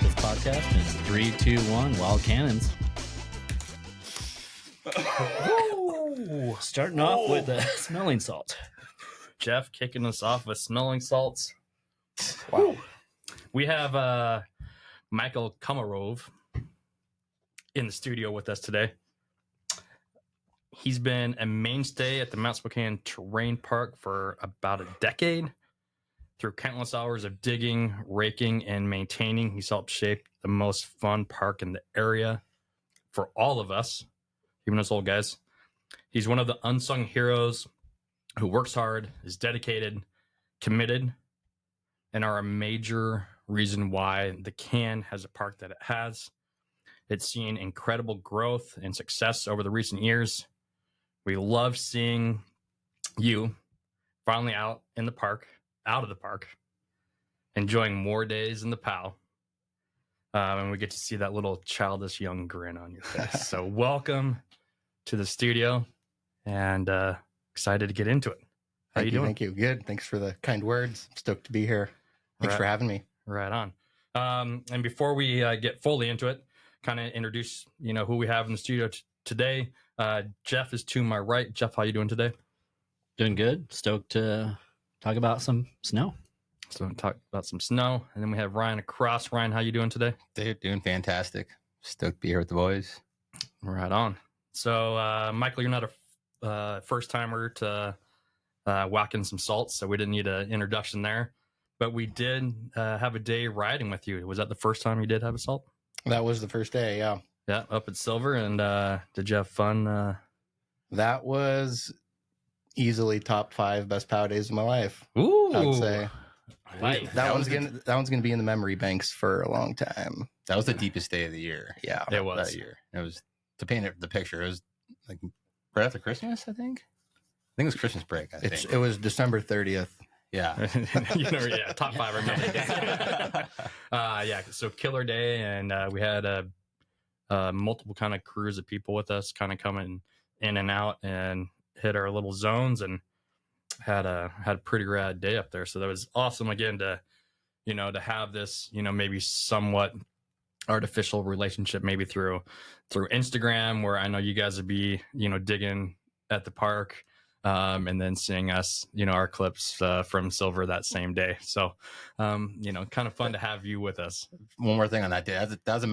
this podcast in 3, 2, 1. Wild cannons. Starting off with a smelling salt. Jeff kicking us off with smelling salts. Wow. We have Michael Komarov in the studio with us today. He's been a mainstay at the Mount Spokane Terrain Park for about a decade. Through countless hours of digging, raking, and maintaining, he's helped shape the most fun park in the area for all of us, even us old guys. He's one of the unsung heroes who works hard, is dedicated, committed, and are a major reason why the Can has a park that it has. It's seen incredible growth and success over the recent years. We love seeing you finally out of the park, enjoying more days in the POW. And we get to see that little childish young grin on your face. So welcome to the studio, and excited to get into it. How you doing? Thank you. Good. Thanks for the kind words. I'm stoked to be here. Thanks for having me. Right on. And before we get fully into it, kind of introduce, who we have in the studio today. Jeff is to my right. Jeff, how you doing today? Doing good. Stoked to talk about some snow. So talk about some snow. And then we have Ryan across. Ryan, how you doing today? Dude, doing fantastic. Stoked to be here with the boys. Right on. So, Michael, you're not a first-timer to whacking some salts, so we didn't need an introduction there. But we did have a day riding with you. Was that the first time you did have a salt? That was the first day, yeah. Yeah, up at Silver. And did you have fun? That was easily top 5 best POW days of my life. Ooh. I would say. Life. That one's gonna be in the memory banks for a long time. That was the deepest day of the year. Yeah. It was. That year. It was, to paint the picture, it was like right after Christmas, I think. I think it was Christmas break, I think. It was December 30th. Yeah. Yeah, top 5 I remember. Yeah, so killer day, and we had multiple kind of crews of people with us, kind of coming in and out, and hit our little zones, and had a pretty rad day up there. So that was awesome again to have this maybe somewhat artificial relationship, maybe through Instagram, where I know you guys would be digging at the park, and then seeing us our clips from Silver that same day. So kind of fun to have you with us. One more thing on that day. That was a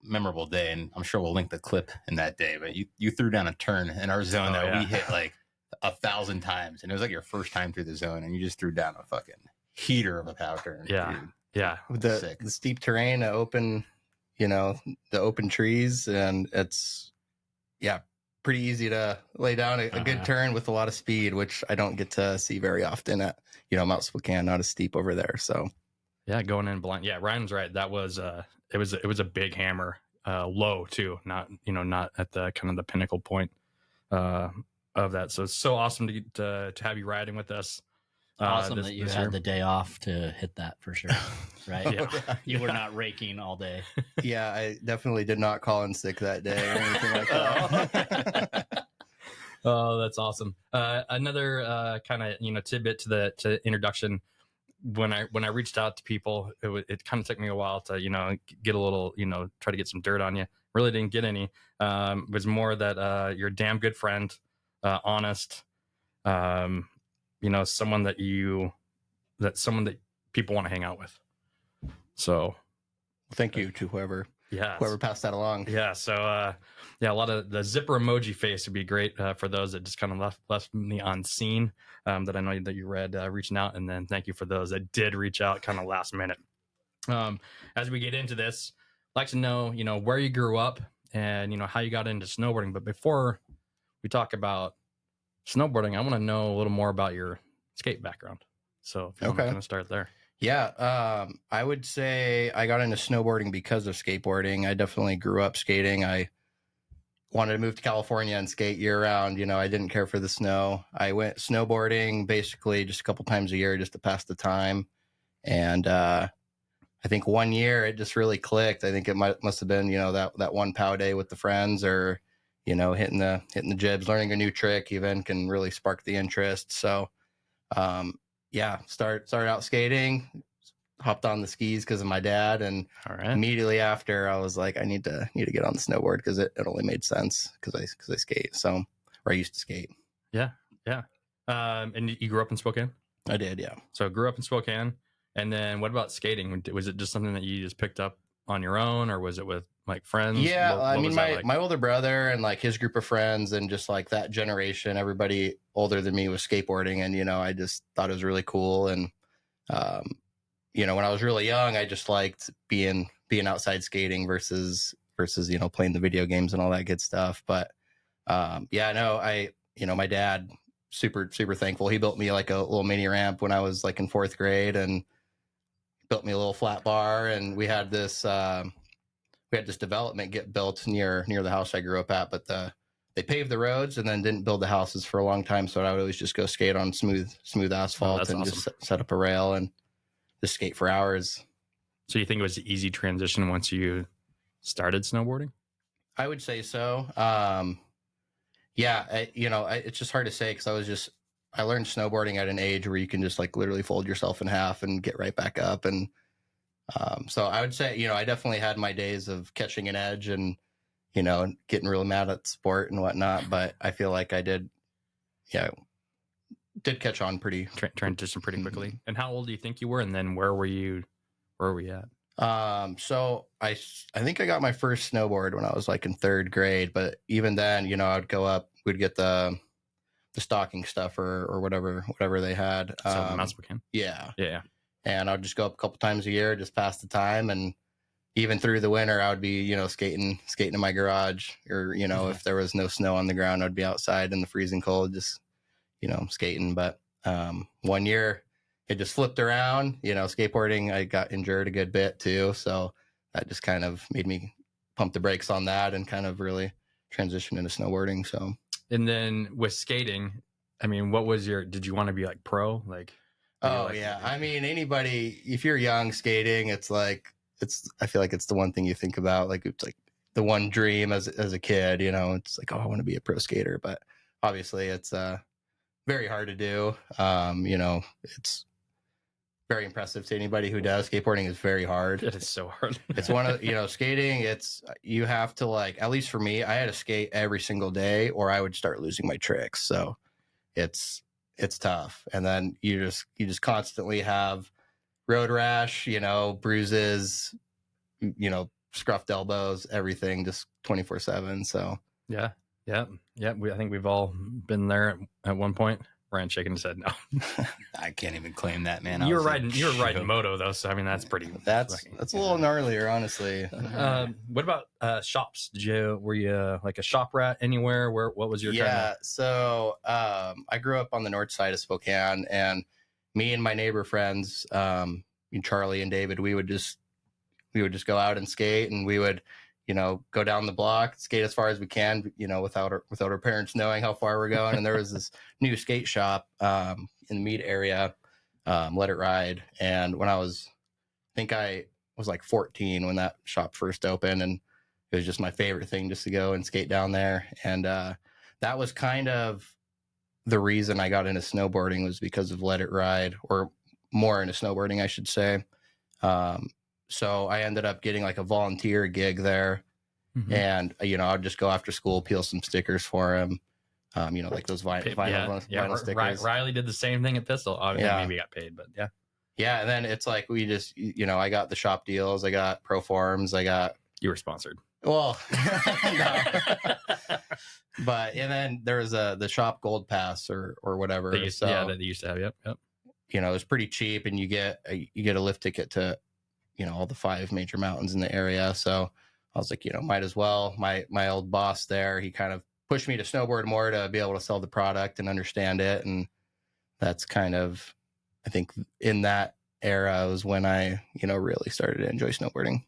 memorable day, and I'm sure we'll link the clip in that day. But you threw down a turn in our zone that we hit like 1,000 times, and it was like your first time through the zone, and you just threw down a fucking heater of a POW turn. Yeah. Dude. Yeah. With the steep terrain, the open trees, and it's pretty easy to lay down a good turn with a lot of speed, which I don't get to see very often at Mount Spokane. Not as steep over there. So yeah, going in blind. Yeah, Ryan's right. That was it was a big hammer, low too, not at the kind of the pinnacle point of that. So it's so awesome to have you riding with us. Awesome that you had the day off to hit that for sure. Right? Yeah. You were not raking all day. yeah, I definitely did not call in sick that day or anything like that. Oh, that's awesome. Another kind of tidbit to introduction. When I reached out to people, it kind of took me a while to get a little try to get some dirt on you. Really didn't get any. It was more that you're a damn good friend, honest. Someone that people want to hang out with. So Thank you to whoever passed that along. Yeah. So, a lot of the zipper emoji face would be great for those that just kind of left me on scene, that I know that you read reaching out. And then thank you for those that did reach out kind of last minute. As we get into this, I'd like to know, where you grew up and, how you got into snowboarding. But before we talk about snowboarding, I want to know a little more about your skate background. So if you want to start there. Yeah, I would say I got into snowboarding because of skateboarding. I definitely grew up skating. I wanted to move to California and skate year round. I didn't care for the snow. I went snowboarding basically just a couple times a year just to pass the time. And I think one year it just really clicked. I think it must have been, that one POW day with the friends, or, hitting the jibs, learning a new trick even can really spark the interest. So, started out skating, hopped on the skis because of my dad, and All right. immediately after I was like, I need to get on the snowboard because it only made sense because I skate, so, or I used to skate. Yeah. And you grew up in Spokane? I did, yeah. So I grew up in Spokane. And then what about skating? Was it just something that you just picked up on your own, or was it with like friends? Yeah, I mean, like? my older brother and like his group of friends and just like that generation, everybody older than me was skateboarding, and I just thought it was really cool. And when I was really young, I just liked being outside skating versus playing the video games and all that good stuff. But my dad, super thankful. He built me like a little mini ramp when I was like in 4th grade, and built me a little flat bar, and we had this development get built near the house I grew up at, but they paved the roads and then didn't build the houses for a long time, so I would always just go skate on smooth asphalt and awesome. Just set up a rail and just skate for hours. So you think it was an easy transition once you started snowboarding? I would say so. It's just hard to say because I learned snowboarding at an age where you can just like literally fold yourself in half and get right back up. And so I would say, I definitely had my days of catching an edge and, getting really mad at sport and whatnot. But I feel like I did catch on transition pretty quickly. And how old do you think you were? And then where were you at? So I think I got my first snowboard when I was like in 3rd grade. But even then, I'd go up, we'd get the stocking stuff or whatever they had. So Mount Spokane. Yeah. And I'd just go up a couple times a year, just pass the time. And even through the winter, I would be, skating in my garage, or, if there was no snow on the ground, I'd be outside in the freezing cold, just, skating. But one year it just flipped around, skateboarding. I got injured a good bit too. So that just kind of made me pump the brakes on that and kind of really transition into snowboarding. So. And then with skating, I mean, did you want to be like pro? Like, I mean, anybody, if you're young skating, I feel like it's the one thing you think about. Like, it's like the one dream as a kid, it's like, oh, I want to be a pro skater. But obviously it's very hard to do. It's very impressive to anybody who does. Skateboarding is very hard. It is so hard. It's one of, skating, you have to like, at least for me, I had to skate every single day or I would start losing my tricks. So it's tough. And then you just constantly have road rash, bruises, scruffed elbows, everything, just 24/7. So yeah. I think we've all been there at one point. Ryan shaking his head no. I can't even claim that, man. You were riding moto though, so I mean that's a little gnarlier, honestly. What about shops? Were you like a shop rat anywhere? What was your So I grew up on the north side of Spokane, and me and my neighbor friends, Charlie and David, we would just go out and skate, and we would go down the block, skate as far as we can, without our parents knowing how far we're going. And there was this new skate shop in the Mead area, Let It Ride. And when I think I was like 14 when that shop first opened, and it was just my favorite thing just to go and skate down there. And that was kind of the reason I got into snowboarding, was because of Let It Ride, or more into snowboarding, I should say. So I ended up getting like a volunteer gig there, and I'd just go after school, peel some stickers for him, like those vinyl stickers. Riley did the same thing at Pistol. Obviously, maybe got paid, but yeah. And then it's like we just, I got the shop deals, I got pro forms, you were sponsored. Well, no. But and then there was the shop gold pass or whatever. That they used to have. Yep. It was pretty cheap, and you get a lift ticket to all the 5 major mountains in the area. So I was like, might as well. My old boss there, he kind of pushed me to snowboard more to be able to sell the product and understand it. And that's kind of, I think in that era was when I, really started to enjoy snowboarding.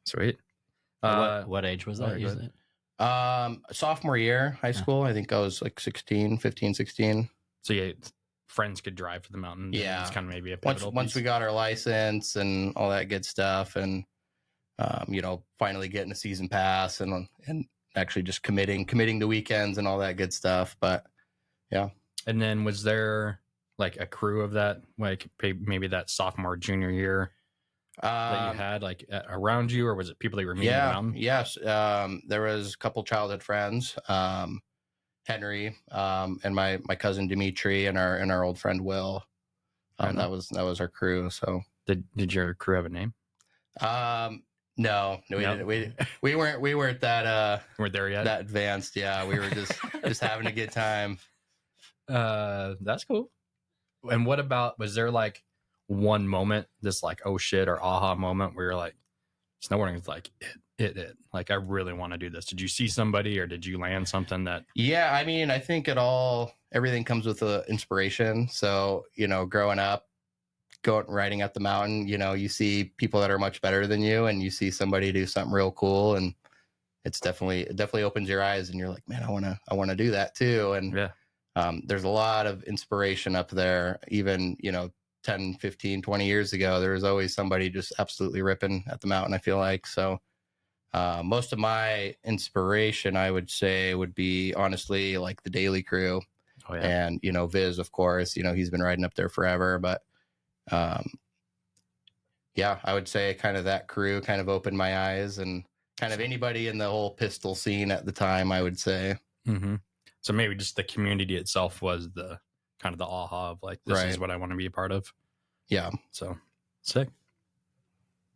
Sweet. What age was that? Sophomore year, high school. I think I was like 15, 16. So yeah, friends could drive to the mountain. Yeah. It's kind of maybe a pivotal once we got our license and all that good stuff, and finally getting a season pass and actually just committing the weekends and all that good stuff. But yeah. And then was there like a crew of that, like maybe that sophomore, junior year that you had like around you, or was it people that you were meeting around? Yes. There was a couple childhood friends, Henry, and my cousin Dimitri, and our old friend Will. That was our crew. So did your crew have a name? No, we didn't. We weren't that weren't there yet. That advanced. Yeah, we were just having a good time. That's cool. And what about, was there like one moment, this like oh shit or aha moment where you're like, snowboarding is like it like I really want to do this? Did you see somebody, or did you land something that? Yeah, I mean, I think everything comes with inspiration. So, growing up, riding up the mountain, you see people that are much better than you, and you see somebody do something real cool, and it definitely opens your eyes, and you're like, man, I want to do that too. And there's a lot of inspiration up there. Even 10, 15, 20 years ago, there was always somebody just absolutely ripping at the mountain, I feel like. So most of my inspiration, I would say, would be honestly like the Daily crew. Oh, yeah. And Viz, of course, he's been riding up there forever, but yeah, I would say kind of that crew kind of opened my eyes, and kind of anybody in the whole pistol scene at the time, I would say. Mm-hmm. So maybe just the community itself was the kind of the aha of like, this is what I want to be a part of. Yeah. So sick.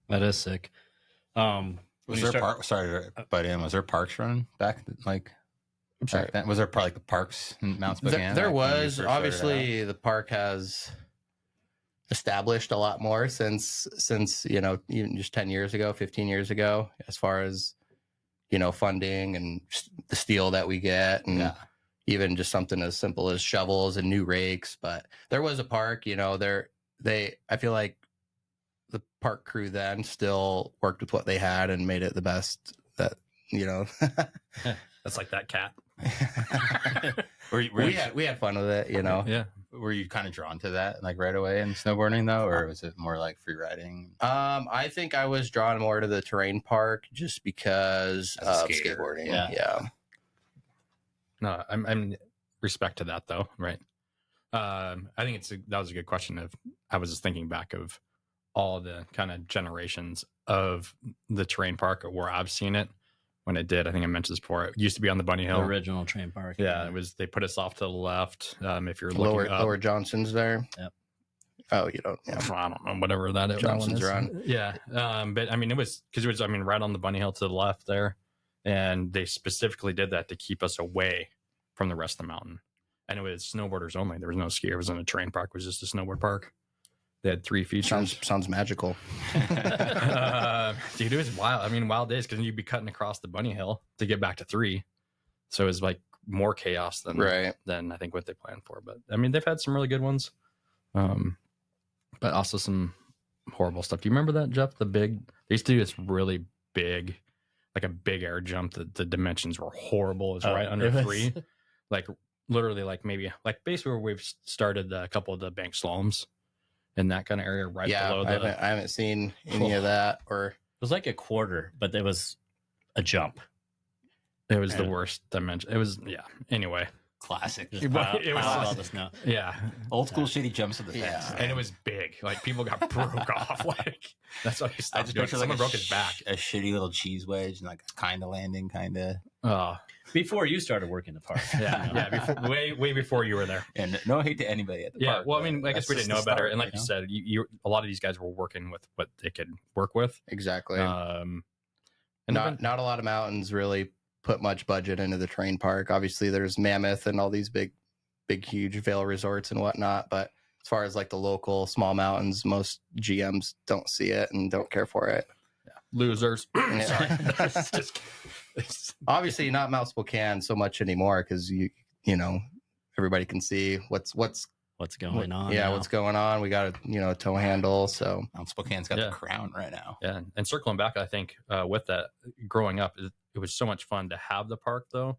That is sick. Was there parks running back then? Was there probably like the parks in Mount Spokane? There was. Obviously the park has established a lot more since even just 10 years ago, 15 years ago, as far as funding and the steel that we get, and even just something as simple as shovels and new rakes. But there was a park, I feel like the park crew then still worked with what they had and made it the best that That's like that cat. we had fun with it, Yeah. Were you kind of drawn to that like right away in snowboarding though, or was it more like free riding? I think I was drawn more to the terrain park just because of skateboarding. Yeah. No, I'm respect to that though, right? I think that was a good question. I was just thinking back of all the kind of generations of the terrain park where I've seen it. When it did, I think I mentioned this before. It used to be on the Bunny Hill, the original train park. Yeah, it was. They put us off to the left. If you're looking Lower Johnson's there. Yep. Oh, you don't. Yeah. I don't know, whatever that is. Johnson's run. Yeah, but I mean, it was right on the Bunny Hill to the left there, and they specifically did that to keep us away from the rest of the mountain. And it was snowboarders only. There was no skier. It wasn't a terrain park. It was just a snowboard park. They had 3 features. Sounds magical. Dude, it was wild. I mean, wild days, because you'd be cutting across the Bunny Hill to get back to 3. So it was like more chaos than I think what they planned for. But I mean, they've had some really good ones, but also some horrible stuff. Do you remember that, Jeff? They used to do this really big, like a big air jump. The dimensions were horrible. It was right under 3, like literally, like maybe like basically where we've started a couple of the bank slaloms. In that kind of area, right below I haven't seen any of that. Or it was like a quarter, but it was a jump. It was the worst dimension. It was Anyway, classic. It was all the snow. Yeah, old school shitty jumps at the fence. And it was big. Like people got broke off. Like that's why he stopped. I just picture someone broke his back. A shitty little cheese wedge and like kind of landing, kind of. Oh, before you started working the park. Before, way before you were there. And no hate to anybody at the park. Well, I mean, I guess we didn't know better. And like you said, a lot of these guys were working with what they could work with. Exactly. And not a lot of mountains really put much budget into the terrain park. Obviously, there's Mammoth and all these big, huge Vail resorts and whatnot. But as far as like the local small mountains, most GMs don't see it and don't care for it. Yeah. Losers. Obviously not Mount Spokane so much anymore, because everybody can see what's going on. Yeah, what's going on. We got a tow handle. So Mount Spokane's got the crown right now. Yeah, and circling back, I think with that, growing up, it was so much fun to have the park though,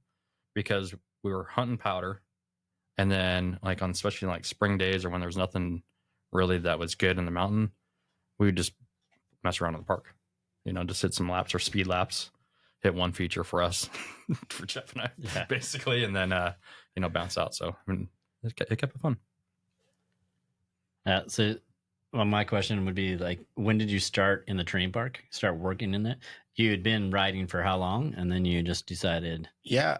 because we were hunting powder, and then like on especially like spring days or when there was nothing really that was good in the mountain, we would just mess around in the park, just hit some laps or speed laps. Hit one feature for us, for Jeff and I, basically, and then bounce out. So I mean, it kept it fun. So well, my question would be like, when did you start in the terrain park? Start working in it? You had been riding for how long, and then you just decided? Yeah,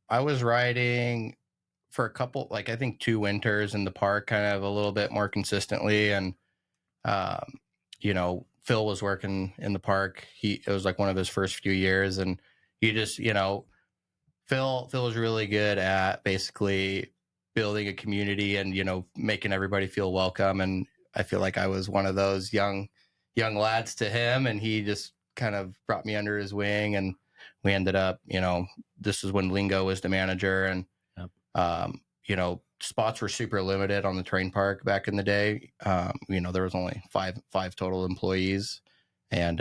I was riding for a couple, like I think 2 winters in the park, kind of a little bit more consistently, and you know, Phil was working in the park. It was like one of his first few years, and he just, you know, Phil was really good at basically building a community and, you know, making everybody feel welcome. And I feel like I was one of those young lads to him, and he just kind of brought me under his wing, and we ended up, you know, this is when Lingo was the manager, and you know, spots were super limited on the terrain park back in the day. You know, there was only five total employees, and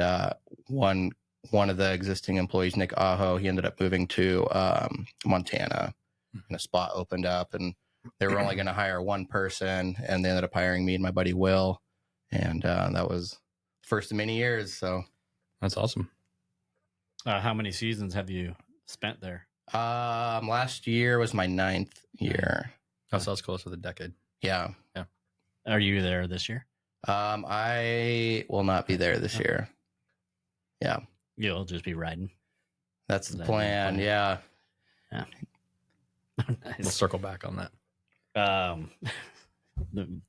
one of the existing employees, Nick Aho, he ended up moving to Montana, and a spot opened up, and they were only going to hire one person, and they ended up hiring me and my buddy Will, and that was the first of many years. So that's awesome. How many seasons have you spent there? Last year was my 9th year. Oh, so that's close to the decade. Yeah. Are you there this year? I will not be there this year. Yeah. You'll just be riding. That's the plan. Yeah. Nice. We'll circle back on that.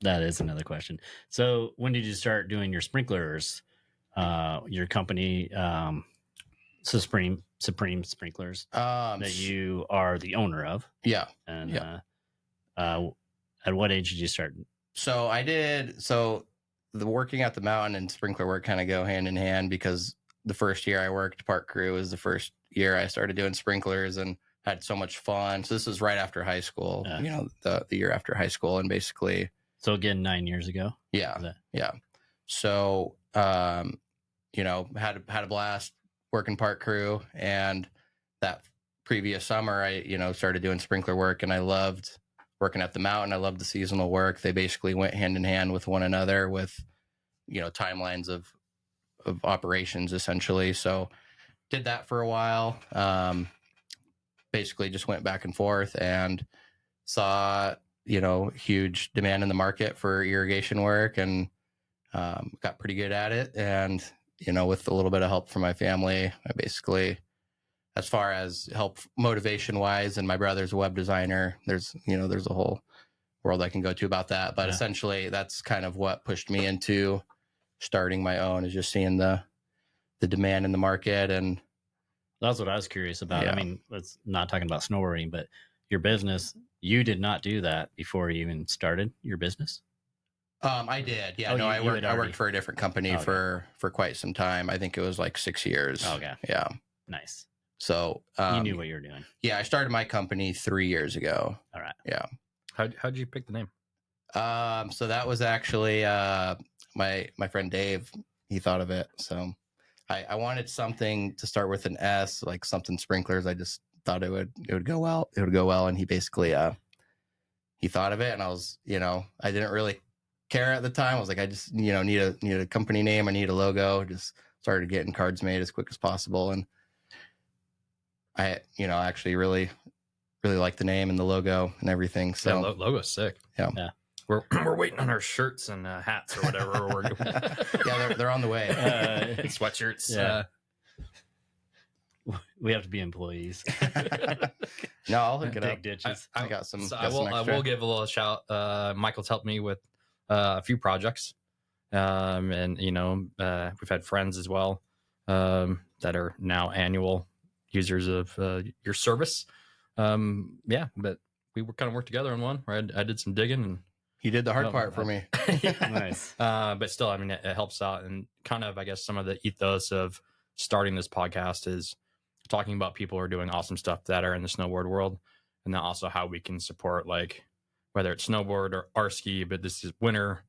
That is another question. So when did you start doing your sprinklers? Your company, Supreme Sprinklers, that you are the owner of. Yeah. And at what age did you start? So I did. So the working at the mountain and sprinkler work kind of go hand in hand, because the first year I worked park crew was the first year I started doing sprinklers and had so much fun. So this was right after high school, you know, the year after high school, and basically. So again, 9 years ago. Yeah. Yeah. So, you know, had a blast working park crew, and that previous summer I, you know, started doing sprinkler work, and I loved working at the mountain. I loved the seasonal work. They basically went hand in hand with one another, with, you know, timelines of operations essentially. So did that for a while. Basically just went back and forth, and saw, you know, huge demand in the market for irrigation work, and got pretty good at it. And, you know, with a little bit of help from my family, I basically, as far as help motivation wise, and my brother's a web designer, there's a whole world I can go to about that. But essentially that's kind of what pushed me into starting my own, is just seeing the demand in the market. And that's what I was curious about. Yeah. I mean, let's not talking about snowboarding, but your business, you did not do that before you even started your business? I did. Yeah. Oh, no, I I worked for a different company for quite some time. I think it was like 6 years. Okay. Yeah. Nice. So you knew what you were doing. Yeah. I started my company 3 years ago. All right. Yeah. How'd you pick the name? So that was actually my friend Dave. He thought of it. So I wanted something to start with an S, like something sprinklers. I just thought it would go well. It would go well. And he basically he thought of it, and I was, you know, I didn't really care at the time. I was like, I just, you know, need a company name. I need a logo. Just started getting cards made as quick as possible. And I, you know, actually really like the name and the logo and everything. So yeah, logo's sick. Yeah. We're waiting on our shirts and hats or whatever. Yeah, they're on the way. Sweatshirts. Yeah. We have to be employees. No, I'll hook it Dig up. ditches. I got some. So got I some extra. will give a little shout. Michael's helped me with a few projects, and you know, we've had friends as well that are now annual users of your service. Yeah, but we were kind of worked together on one. Right, I did some digging, and You did the hard part for me. Nice. But still, I mean, it helps out, and kind of, I guess, some of the ethos of starting this podcast is talking about people who are doing awesome stuff that are in the snowboard world, and then also how we can support, like, whether it's snowboard or R-ski, but this is winter,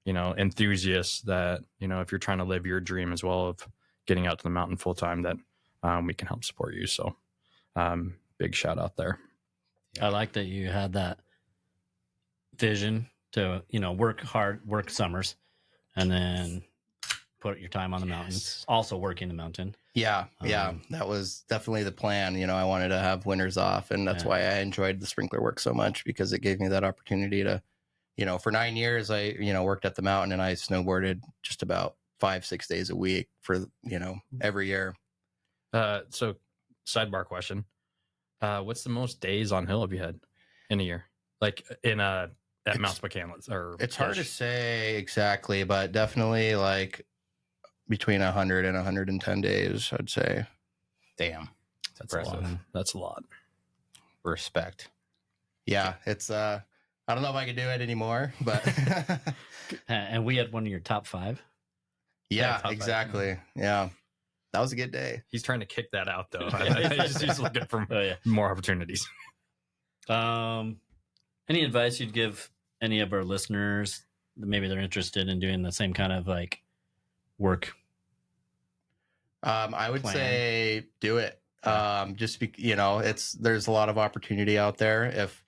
you know, enthusiasts that, you know, if you're trying to live your dream as well of getting out to the mountain full time, that we can help support you. So big shout out there. I like that you had that vision to, you know, work hard, work summers, and then put your time on the mountains, also working the mountain. Yeah. That was definitely the plan. You know, I wanted to have winters off, and that's why I enjoyed the sprinkler work so much, because it gave me that opportunity to, for 9 years, I, worked at the mountain and I snowboarded just about 5-6 days a week for, every year. So sidebar question. What's the most days on hill have you had in a year? Like at Mount Spokane? Or it's hard to say exactly, but definitely like between 100 and 110 days, I'd say. Damn. That's impressive. A lot. That's a lot. Respect. Yeah, it's I don't know if I could do it anymore, but and we had one of your top 5. Yeah, exactly. 5. Yeah. That was a good day. He's trying to kick that out though. He's looking for more opportunities. Any advice you'd give any of our listeners that maybe they're interested in doing the same kind of like work? I would say do it. Just there's a lot of opportunity out there. If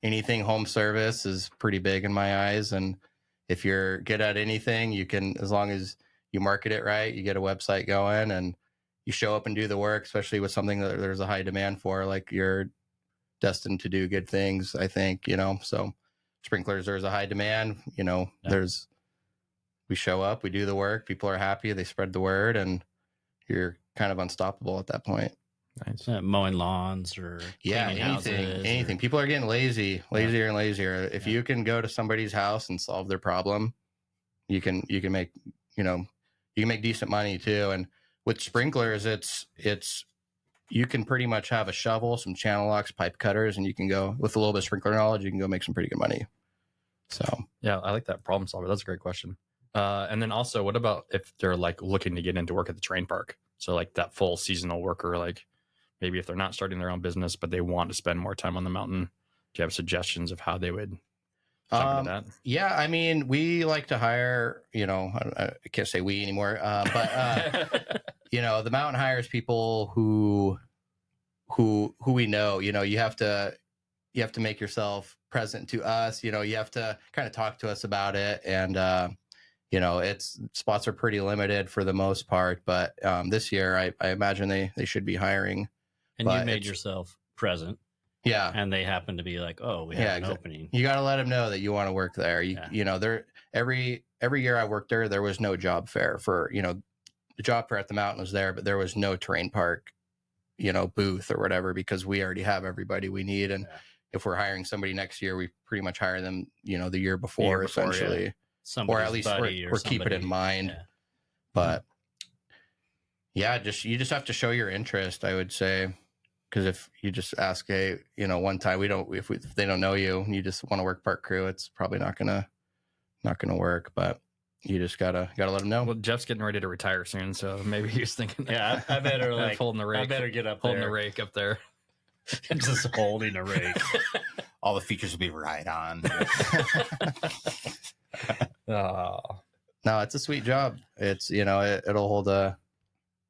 anything home service is pretty big in my eyes, and if you're good at anything, you can, as long as you market it right, you get a website going and you show up and do the work, especially with something that there's a high demand for, like you're destined to do good things, I think, so sprinklers, there's a high demand, we show up, we do the work, people are happy, they spread the word, and you're kind of unstoppable at that point. Nice. Mowing lawns or anything. People are getting lazier and lazier. If you can go to somebody's house and solve their problem, you can make, you can make decent money too. And with sprinklers, it's you can pretty much have a shovel, some channel locks, pipe cutters, and you can go, with a little bit of sprinkler knowledge, you can go make some pretty good money. So yeah, I like that problem solver. That's a great question. And then also, what about if they're like looking to get into work at the terrain park? So like that full seasonal worker, like maybe if they're not starting their own business, but they want to spend more time on the mountain, do you have suggestions of how they would jump into that? Yeah, I mean, we like to hire, I can't say we anymore, but the mountain hires people who we know. You have to make yourself present to us. You have to kind of talk to us about it, and it's spots are pretty limited for the most part. But this year, I imagine they should be hiring. And you made yourself present. Yeah. And they happen to be like, oh, we have an opening. You got to let them know that you want to work there. Every year I worked there was no job fair for, the job fair at the mountain was there, but there was no terrain park, booth or whatever, because we already have everybody we need. And if we're hiring somebody next year, we pretty much hire them, the year before essentially, or at least we're keeping it in mind. Yeah. But you just have to show your interest, I would say. Because if you just ask, hey, one time if they don't know you and you just want to work park crew, it's probably not gonna work. But you just gotta let them know. Well, Jeff's getting ready to retire soon, so maybe he's thinking, I better holding the rake. I better get up holding the rake up there, just holding a rake. All the features will be right on. No, it's a sweet job. It's it'll hold a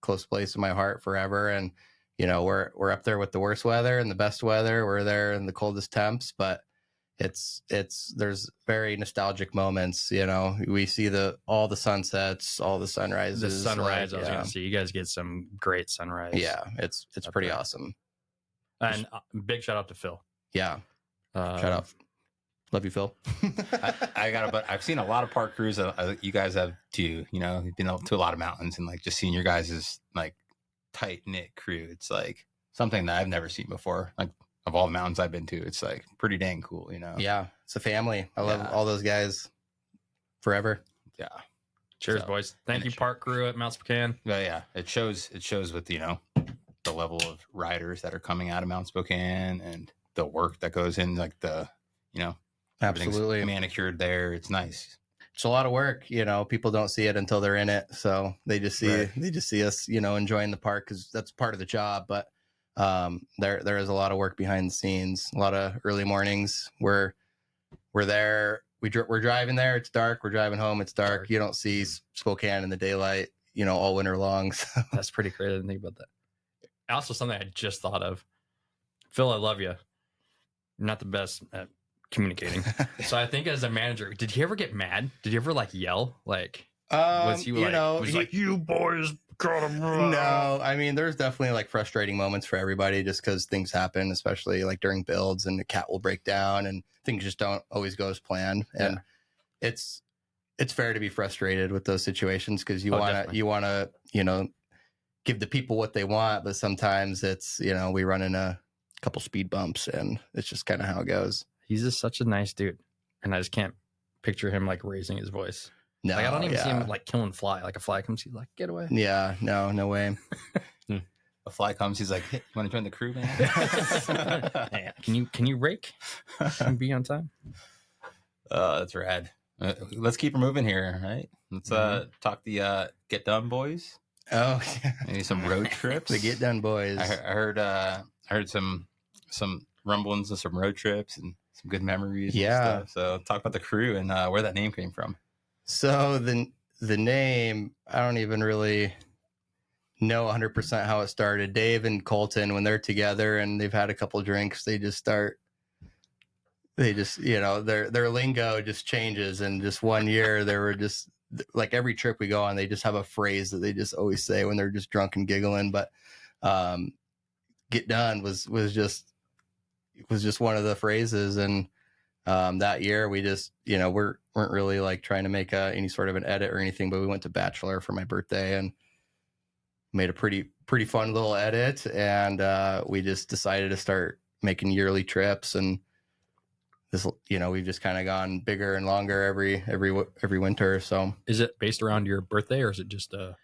close place in my heart forever, and. We're up there with the worst weather and the best weather. We're there in the coldest temps, but there's very nostalgic moments. We see all the sunsets, all the sunrises. The sunrise, I was going to say, you guys get some great sunrise. Yeah, it's pretty awesome. And big shout out to Phil. Yeah, shout out. Love you, Phil. but I've seen a lot of park crews. You guys have too. You've been up to a lot of mountains, and like just seeing your guys' like tight knit crew, it's like something that I've never seen before. Like of all the mountains I've been to, it's like pretty dang cool. Yeah, it's a family. I love all those guys forever. Yeah. Cheers, boys. Thank you, park crew at Mount Spokane. Yeah, it shows with the level of riders that are coming out of Mount Spokane and the work that goes in, like the absolutely manicured there. It's nice. It's a lot of work, people don't see it until they're in it. So they just see us, enjoying the park, because that's part of the job. But there is a lot of work behind the scenes, a lot of early mornings. We're there. We're driving there. It's dark. We're driving home. It's dark. You don't see Spokane in the daylight, all winter long. So. That's pretty crazy to think about that. Also, something I just thought of, Phil, I love you. You're not the best at communicating. So I think as a manager, did he ever get mad? Did he ever yell? Was he like, you boys No, I mean, there's definitely like frustrating moments for everybody just because things happen, especially like during builds and the cat will break down and things just don't always go as planned. And it's fair to be frustrated with those situations because you want to, give the people what they want. But sometimes it's, we run in a couple speed bumps and it's just kind of how it goes. He's just such a nice dude. And I just can't picture him like raising his voice. No, like I don't even see him like killing fly. Like a fly comes, he's like, get away. Yeah, no way. A fly comes, he's like, hey, you want to join the crew, man? Hey, can you rake and be on time? That's rad. Let's keep her moving here, right? Let's talk the Get Done Boys. Oh, yeah. Maybe some road trips. The Get Done Boys. I heard some rumblings of some road trips and some good memories. Yeah. And stuff. So talk about the crew and where that name came from. So the name, I don't even really know 100% how it started. Dave and Colton, when they're together and they've had a couple drinks, their lingo just changes. And just one year they were just like every trip we go on, they just have a phrase that they just always say when they're just drunk and giggling. But Get Done was just one of the phrases. And that year we just, weren't really like trying to make any sort of an edit or anything, but we went to Bachelor for my birthday and made a pretty fun little edit. And we just decided to start making yearly trips. And this, we've just kind of gone bigger and longer every winter. So is it based around your birthday or is it just the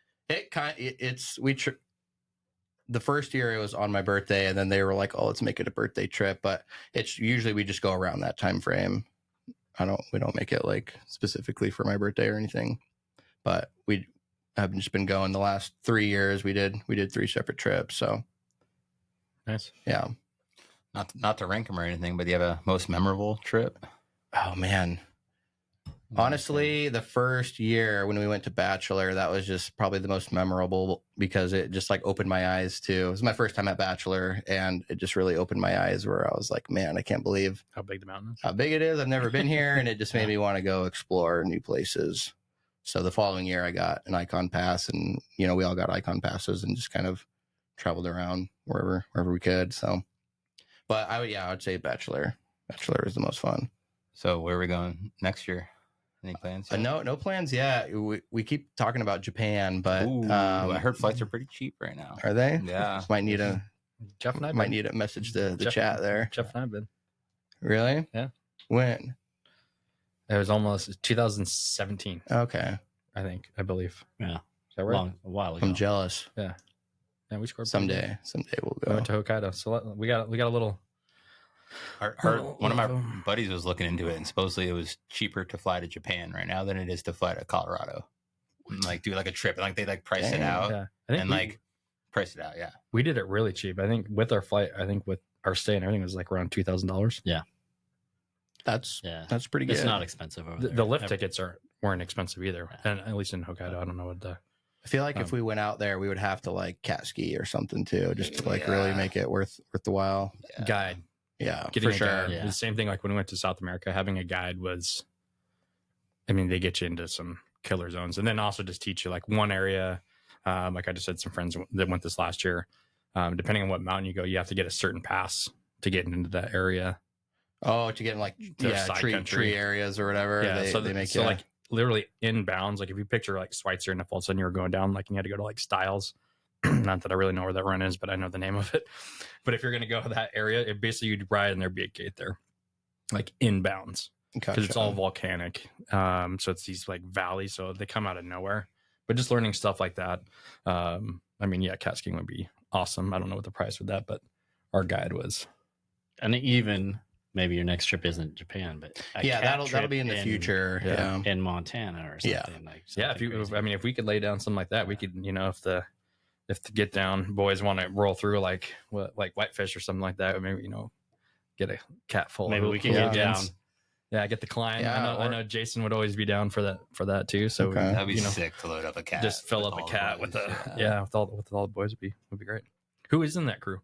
first year it was on my birthday and then they were like, oh, let's make it a birthday trip. But it's usually we just go around that time frame. We don't make it like specifically for my birthday or anything, but we have just been going the last 3 years. We did 3 separate trips. So nice. Yeah. Not to rank them or anything, but do you have a most memorable trip? Oh man. Honestly, the first year when we went to Bachelor, that was just probably the most memorable because it just like opened my eyes to, it was my first time at Bachelor and it just really opened my eyes where I was like, man, I can't believe how big the mountain is. How big it is. I've never been here. And it just made me want to go explore new places. So the following year I got an Icon Pass and, we all got Icon Passes and just kind of traveled around wherever we could. So, but I would say Bachelor. Bachelor is the most fun. So where are we going next year? Any plans? No plans yet. We keep talking about Japan, but I heard flights are pretty cheap right now. Are they? Yeah. Might need a message to the chat there. Jeff and I've been. Really? Yeah. When? It was almost 2017. Okay. I believe. Yeah. Is that right? A while ago. I'm jealous. Yeah. Yeah, we scored. Someday we'll go. We went to Hokkaido. So we got a little. One of my buddies was looking into it, and supposedly it was cheaper to fly to Japan right now than it is to fly to Colorado. And, like do like a trip, and like they like price it out, price it out. Yeah, we did it really cheap. I think with our flight, with our stay and everything was like around $2,000. Yeah, that's pretty good. It's not expensive over there. The lift tickets weren't expensive either, and at least in Hokkaido, I don't know what the. I feel like if we went out there, we would have to like cat ski or something too, just to like really make it worth the while. Yeah. Guide. Yeah, getting for sure. Guide. Yeah. The same thing like when we went to South America, having a guide was, they get you into some killer zones and then also just teach you like one area. Like I just had some friends that went this last year. Depending on what mountain you go, you have to get a certain pass to get into that area. Oh, to get in like tree areas or whatever. Yeah, they make like literally inbounds. Like if you picture like Schweitzer and if all of a sudden you were going down, like you had to go to like Styles. Not that I really know where that run is, but I know the name of it. But if you're going to go to that area, it basically you'd ride and there'd be a gate there, like inbounds, because it's all volcanic. So it's these like valleys, so they come out of nowhere. But just learning stuff like that. Cat skiing would be awesome. I don't know what the price with that, but our guide was. And even maybe your next trip isn't Japan, but that'll be in the future. Yeah, in Montana or something if we could lay down something like that, we could, if the Get Down boys want to roll through like Whitefish or something like that, maybe get a cat full. Maybe we can get down. Yeah, get the climb. Yeah, I know Jason would always be down for that too. So that'd be sick to load up a cat. Just fill up a cat with with all the boys would be great. Who is in that crew?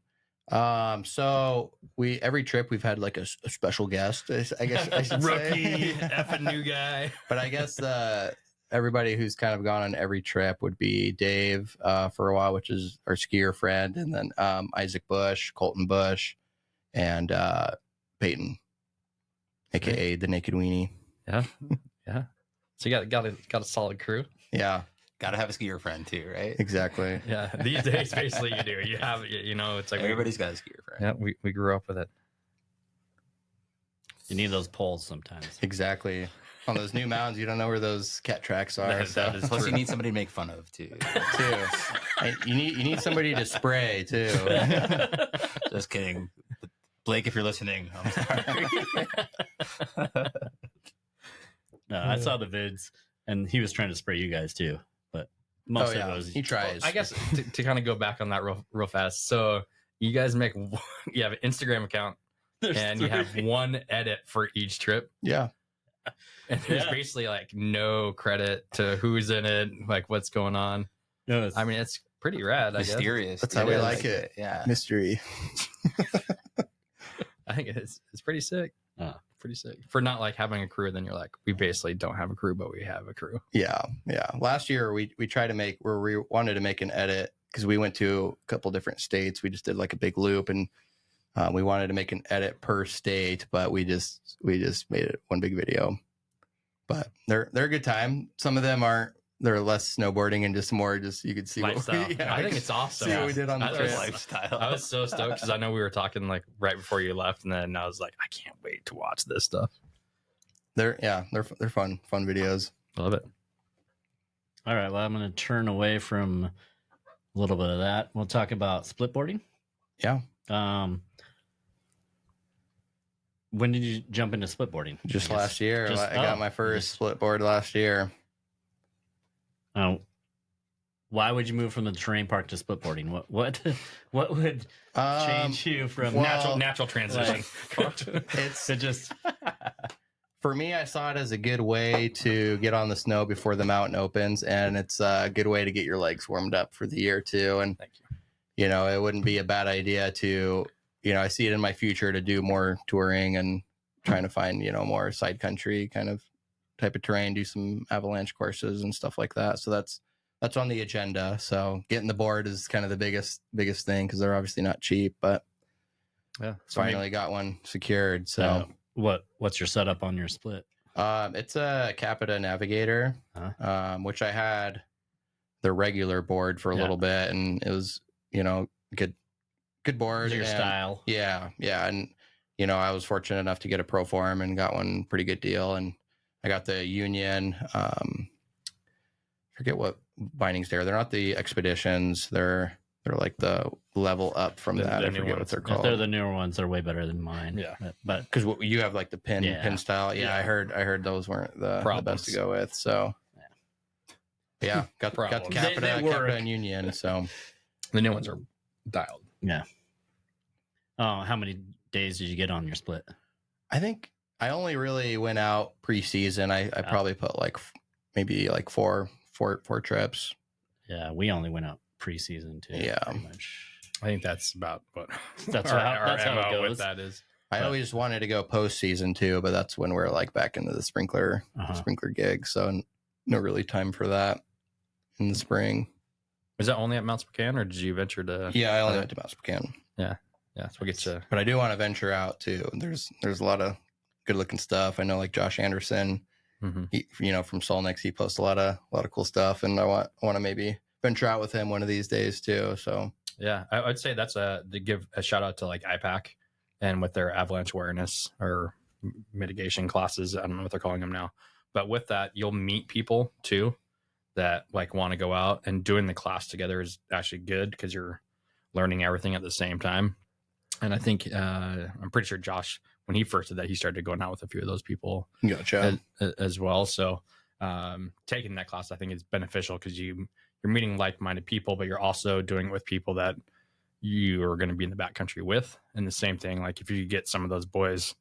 So every trip we've had like a special guest. I guess I should rookie, effing new guy. But I guess everybody who's kind of gone on every trip would be Dave for a while, which is our skier friend, and then Isaac Bush, Colton Bush, and Peyton, aka the Naked Weenie. Yeah. So you got a solid crew. Yeah, Got to have a skier friend too, right? exactly. Yeah. These days, basically, you do. You have, it's like Everybody's got a skier friend. Yeah, we grew up with it. You need those poles sometimes. Exactly. On those new mountains, you don't know where those cat tracks are. That is Plus, true. you need somebody to make fun of too. You need somebody to spray too. Just kidding, Blake. If you're listening, I'm sorry. No, I saw the vids, and he was trying to spray you guys too. But most of those, he tries. I guess to kind of go back on that real fast. So you guys you have an Instagram account, and you have one edit for each trip. Yeah. And there's basically like no credit to who's in it, like what's going on. No, I mean, it's pretty rad. I guess. Mysterious. That's how we is. like it. Yeah. Mystery. I think it's pretty sick. Pretty sick for not like having a crew. Then you're like, we basically don't have a crew, but we have a crew. Yeah. Last year we tried to make where we wanted to make an edit because we went to a couple different states. We just did like a big loop, and we wanted to make an edit per state, but we just made it one big video. But they're a good time. Some of them aren't. They're less snowboarding and just more you could see Lifestyle. what we, I think it's awesome. See what we did on the I trip. was- Lifestyle. I was so stoked because I know we were talking like right before you left, and then I was like, I can't wait to watch this stuff. They're fun videos. Love it. all right. Well, I'm going to turn away from a little bit of that. We'll talk about splitboarding. Yeah. When did you jump into splitboarding? Just I guess? last year. Just- I got my first split board last year. Why would you move from the terrain park to splitboarding? What would change you from Natural transition. It's to just for me, I saw it as a good way to get on the snow before the mountain opens, and it's a good way to get your legs warmed up for the year too. And Thank you. it wouldn't be a bad idea to, I see it in my future to do more touring and trying to find, more side country kind of type of terrain, do some avalanche courses and stuff like that. So that's on the agenda. So getting the board is kind of the biggest thing because they're obviously not cheap, but Yeah. finally got one secured. So what's your setup on your split? it's a Capita Navigator, which I had the regular board for a little bit, and it was, good board. Your and, style. Yeah. And, I was fortunate enough to get a pro form and got one pretty good deal. And I got the Union, forget what bindings they're not the Expeditions. They're like the level up from that. I forget what they're If called. they're the newer ones, they're way better than mine. Yeah. But Because you have like the pin style. Yeah, Yeah. I heard those weren't the best to go with. So yeah, got the Problems. Capita, They work. Capita and Union. So The new ones are dialed. yeah. Oh, how many days did you get on your split? I think I only really went out preseason. I probably put like maybe like four trips. Yeah, we only went out preseason too. Yeah. pretty much. I think that's about what That's our how it MO with goes. that is. I always wanted to go postseason too, but that's when we're like back into the sprinkler gig. So no really time for that in the spring. Was that only at Mount Spokane, or did you venture to? Yeah, I only went to Mount Spokane. Yeah, so we'll get you. But I do want to venture out too. There's a lot of good looking stuff. I know like Josh Anderson, he, from Solnix, he posts a lot of cool stuff, and I want to maybe venture out with him one of these days too. So Yeah, I'd say that's to give a shout out to like IPAC and with their avalanche awareness or mitigation classes. I don't know what they're calling them now, but with that, you'll meet people too that like want to go out, and doing the class together is actually good because you're learning everything at the same time. And I think I'm pretty sure Josh, when he first did that, he started going out with a few of those people gotcha. as well. So taking that class, I think, is beneficial because you're meeting like-minded people, but you're also doing it with people that you are going to be in the backcountry with. And the same thing, like if you get some of those boys,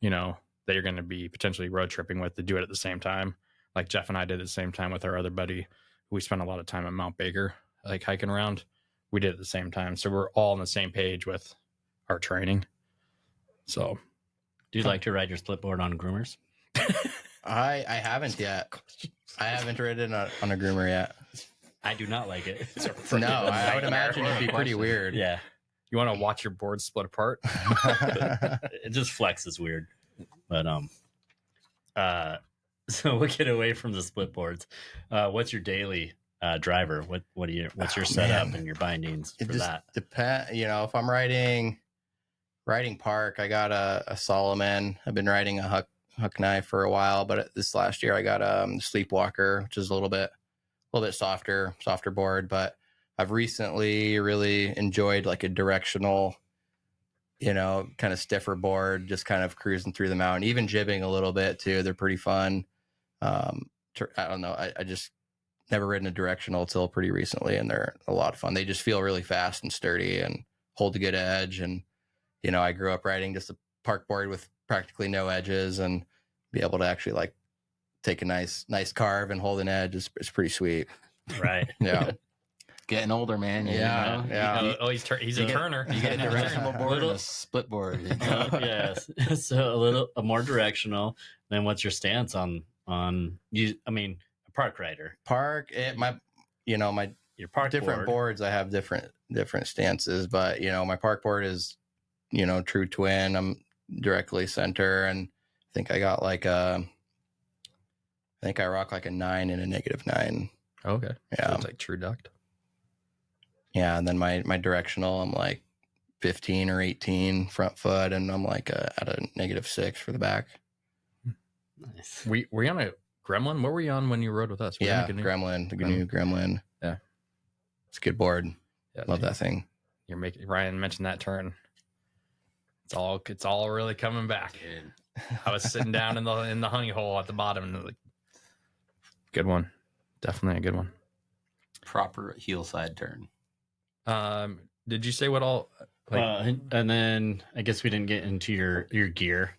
that you're going to be potentially road tripping with, to do it at the same time. Like Jeff and I did at the same time with our other buddy. We spent a lot of time at Mount Baker, like hiking around. We did it at the same time. So we're all on the same page with our training. So Do you like to ride your splitboard on groomers? I haven't yet. I haven't ridden on a groomer yet. I do not like it. No, I would imagine it'd be pretty weird. Yeah. You want to watch your board split apart? It just flexes weird. But so we'll get away from the split boards. What's your daily driver? What's your setup and your bindings for that? Depend. If I'm riding park, I got a Solomon. I've been riding a Huck knife for a while, but this last year I got a Sleepwalker, which is a little bit softer board. But I've recently really enjoyed like a directional, kind of stiffer board, just kind of cruising through the mountain, even jibbing a little bit too. They're pretty fun. I don't know. I just never ridden a directional till pretty recently, and they're a lot of fun. They just feel really fast and sturdy and hold a good edge. And, I grew up riding just a park board with practically no edges, and be able to actually like take a nice carve and hold an edge is pretty sweet. Right. Yeah. Getting older, man. Yeah. He's a turner. You get a directional board and a split board. Yes. So a more directional. Then what's your stance on you? I mean, a park rider. My Your park different boards. I have different stances, but my park board is true twin. I'm directly center, and I think I got like I rock like a 9 and a -9. Okay. Yeah. So it's like true duct. Yeah, and then my directional, I'm like 15 or 18 front foot, and I'm like at a -6 for the back. Nice. Were you on a Gremlin? What were you on when you rode with us? Yeah, Gremlin, the new Gremlin. Yeah, it's a good board. Yeah, love that thing. Ryan mentioned that turn. It's all really coming back. I was sitting down in the honey hole at the bottom, and like, good one, definitely a good one. Proper heel side turn. Did you say what all? And then I guess we didn't get into your gear.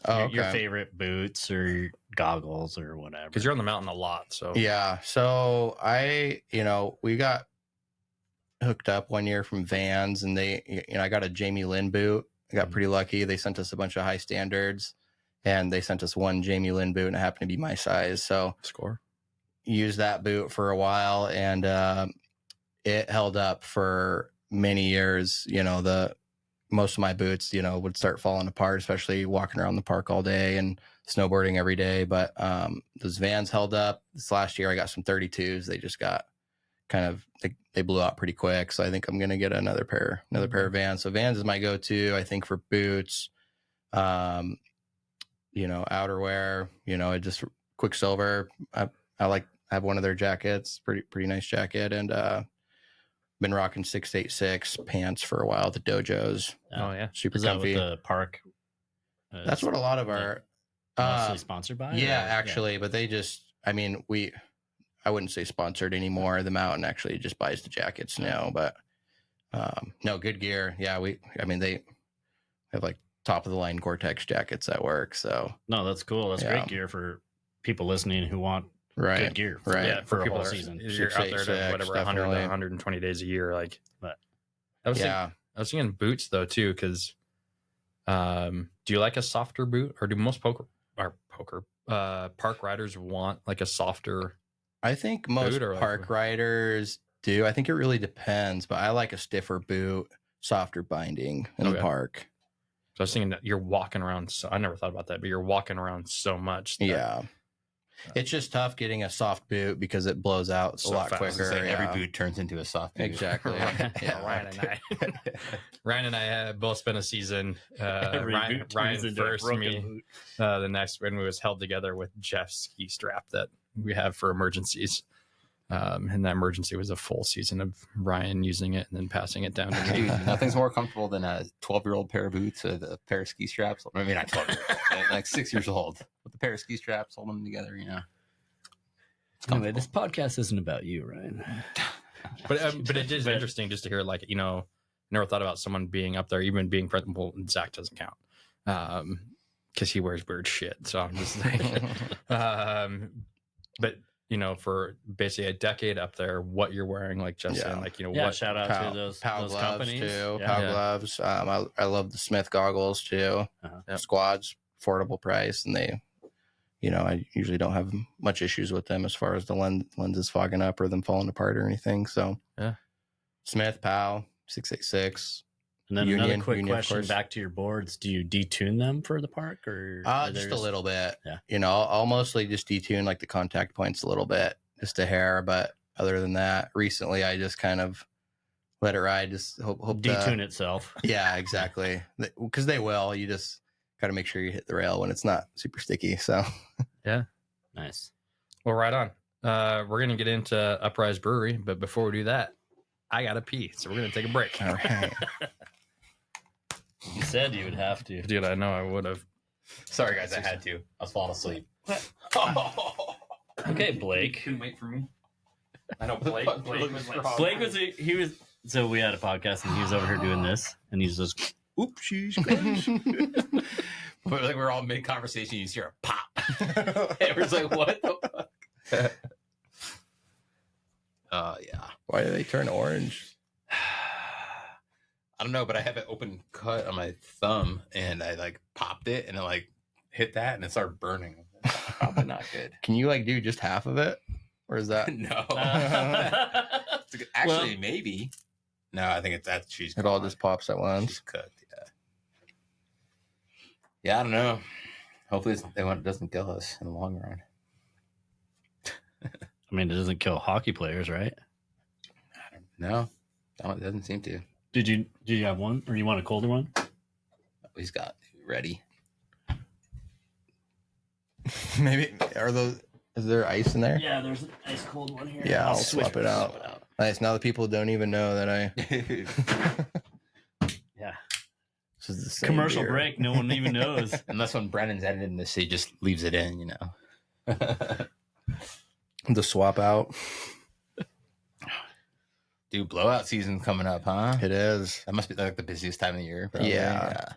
Oh, your favorite boots or goggles or whatever. Because you're on the mountain a lot, so yeah. So we got hooked up one year from Vans, and I got a Jamie Lynn boot. I got pretty lucky. They sent us a bunch of high standards, and they sent us one Jamie Lynn boot, and it happened to be my size. So score. Used that boot for a while, and it held up for many years. Most of my boots, would start falling apart, especially walking around the park all day and snowboarding every day. But those Vans held up. This last year, I got some 32s. They just got they blew out pretty quick. So I think I'm gonna get another pair of Vans. So Vans is my go-to, I think, for boots. Outerwear. Just Quicksilver. I have one of their jackets, pretty nice jacket, and been rocking 686 pants for a while. The Dojos. Oh yeah, super Is comfy. That what the park? That's what a lot of our mostly sponsored by. Yeah, actually, but they just. I mean, I wouldn't say sponsored anymore. The mountain actually just buys the jackets now, but no, good gear. Yeah, they have like top of the line Gore-Tex jackets that work. So no, that's cool. That's great gear for people listening who want good gear. Yeah, for a people whole season. You're out there to whatever 100 to 120 days a year. Like, but I was thinking boots though too, because do you like a softer boot, or do most park riders want like a softer? I think most park riders do. I think it really depends, but I like a stiffer boot, softer binding in the park. So I was thinking that you're walking around. So I never thought about that, but you're walking around so much. Yeah. It's just tough getting a soft boot because it blows out a lot quicker. Every boot turns into a soft boot. Exactly. Ryan and I both spent a season. Ryan first, me the next, when we was held together with Jeff's ski strap that we have for emergencies. And that emergency was a full season of Ryan using it and then passing it down to me. Dude, nothing's more comfortable than a 12-year-old pair of boots with a pair of ski straps. Maybe not 12 years old, like 6 years old with a pair of ski straps, holding them together, Anyway, this podcast isn't about you, Ryan. But it is interesting just to hear, like, never thought about someone being up there, even being friends. Well, Zach doesn't count because he wears weird shit. So I'm just like, but for basically a decade up there, what you're wearing, like Jeff said, like, what shout out to those gloves companies too. Gloves. I love the Smith goggles too. Squads, affordable price, and I usually don't have much issues with them as far as the lenses fogging up or them falling apart or anything. So yeah, Smith, Powell, 686. And then Union, another quick Union, of question course. back to your boards. Do you detune them for the park or are they Just a little bit? Yeah. I'll mostly just detune like the contact points a little bit, just a hair. But other than that, recently I just kind of let it ride. Just hope detune itself. Yeah, exactly. Because they will. You just got to make sure you hit the rail when it's not super sticky. So yeah, nice. Well, right on. We're gonna get into Uprise Brewery, but before we do that, I gotta pee, so we're gonna take a break. all right. You said you would have to. Dude, I know I would have. Sorry, guys, I had to. I was falling asleep. Okay, Blake. Couldn't wait for me. I know Blake was like, Blake was so we had a podcast and he was over here doing this and he's just oops, she's We're all mid conversation. You just hear a pop. Everyone's like, "What the fuck?" Yeah. Why do they turn orange? I don't know, but I have an open cut on my thumb, and I like popped it, and it like hit that, and it started burning. Probably not good. Can you like do just half of it, or is that No. Actually, maybe. No, I think that's she's. it? All just pops at once. She's cooked. Yeah. Yeah, I don't know. Hopefully, it doesn't kill us in the long run. I mean, it doesn't kill hockey players, right? No, it doesn't seem to. Did you have one, or you want a colder one? He's got ready. Maybe is there ice in there? Yeah, there's an ice cold one here. Yeah, I'll swap it out. Nice. Now the people don't even know that I. Yeah. This is the same Commercial beer. break. No one even knows. Unless when Brennan's editing this, he just leaves it in, The swap out. Dude, blowout season's coming up, huh? It is. That must be like the busiest time of the year. Probably. Yeah.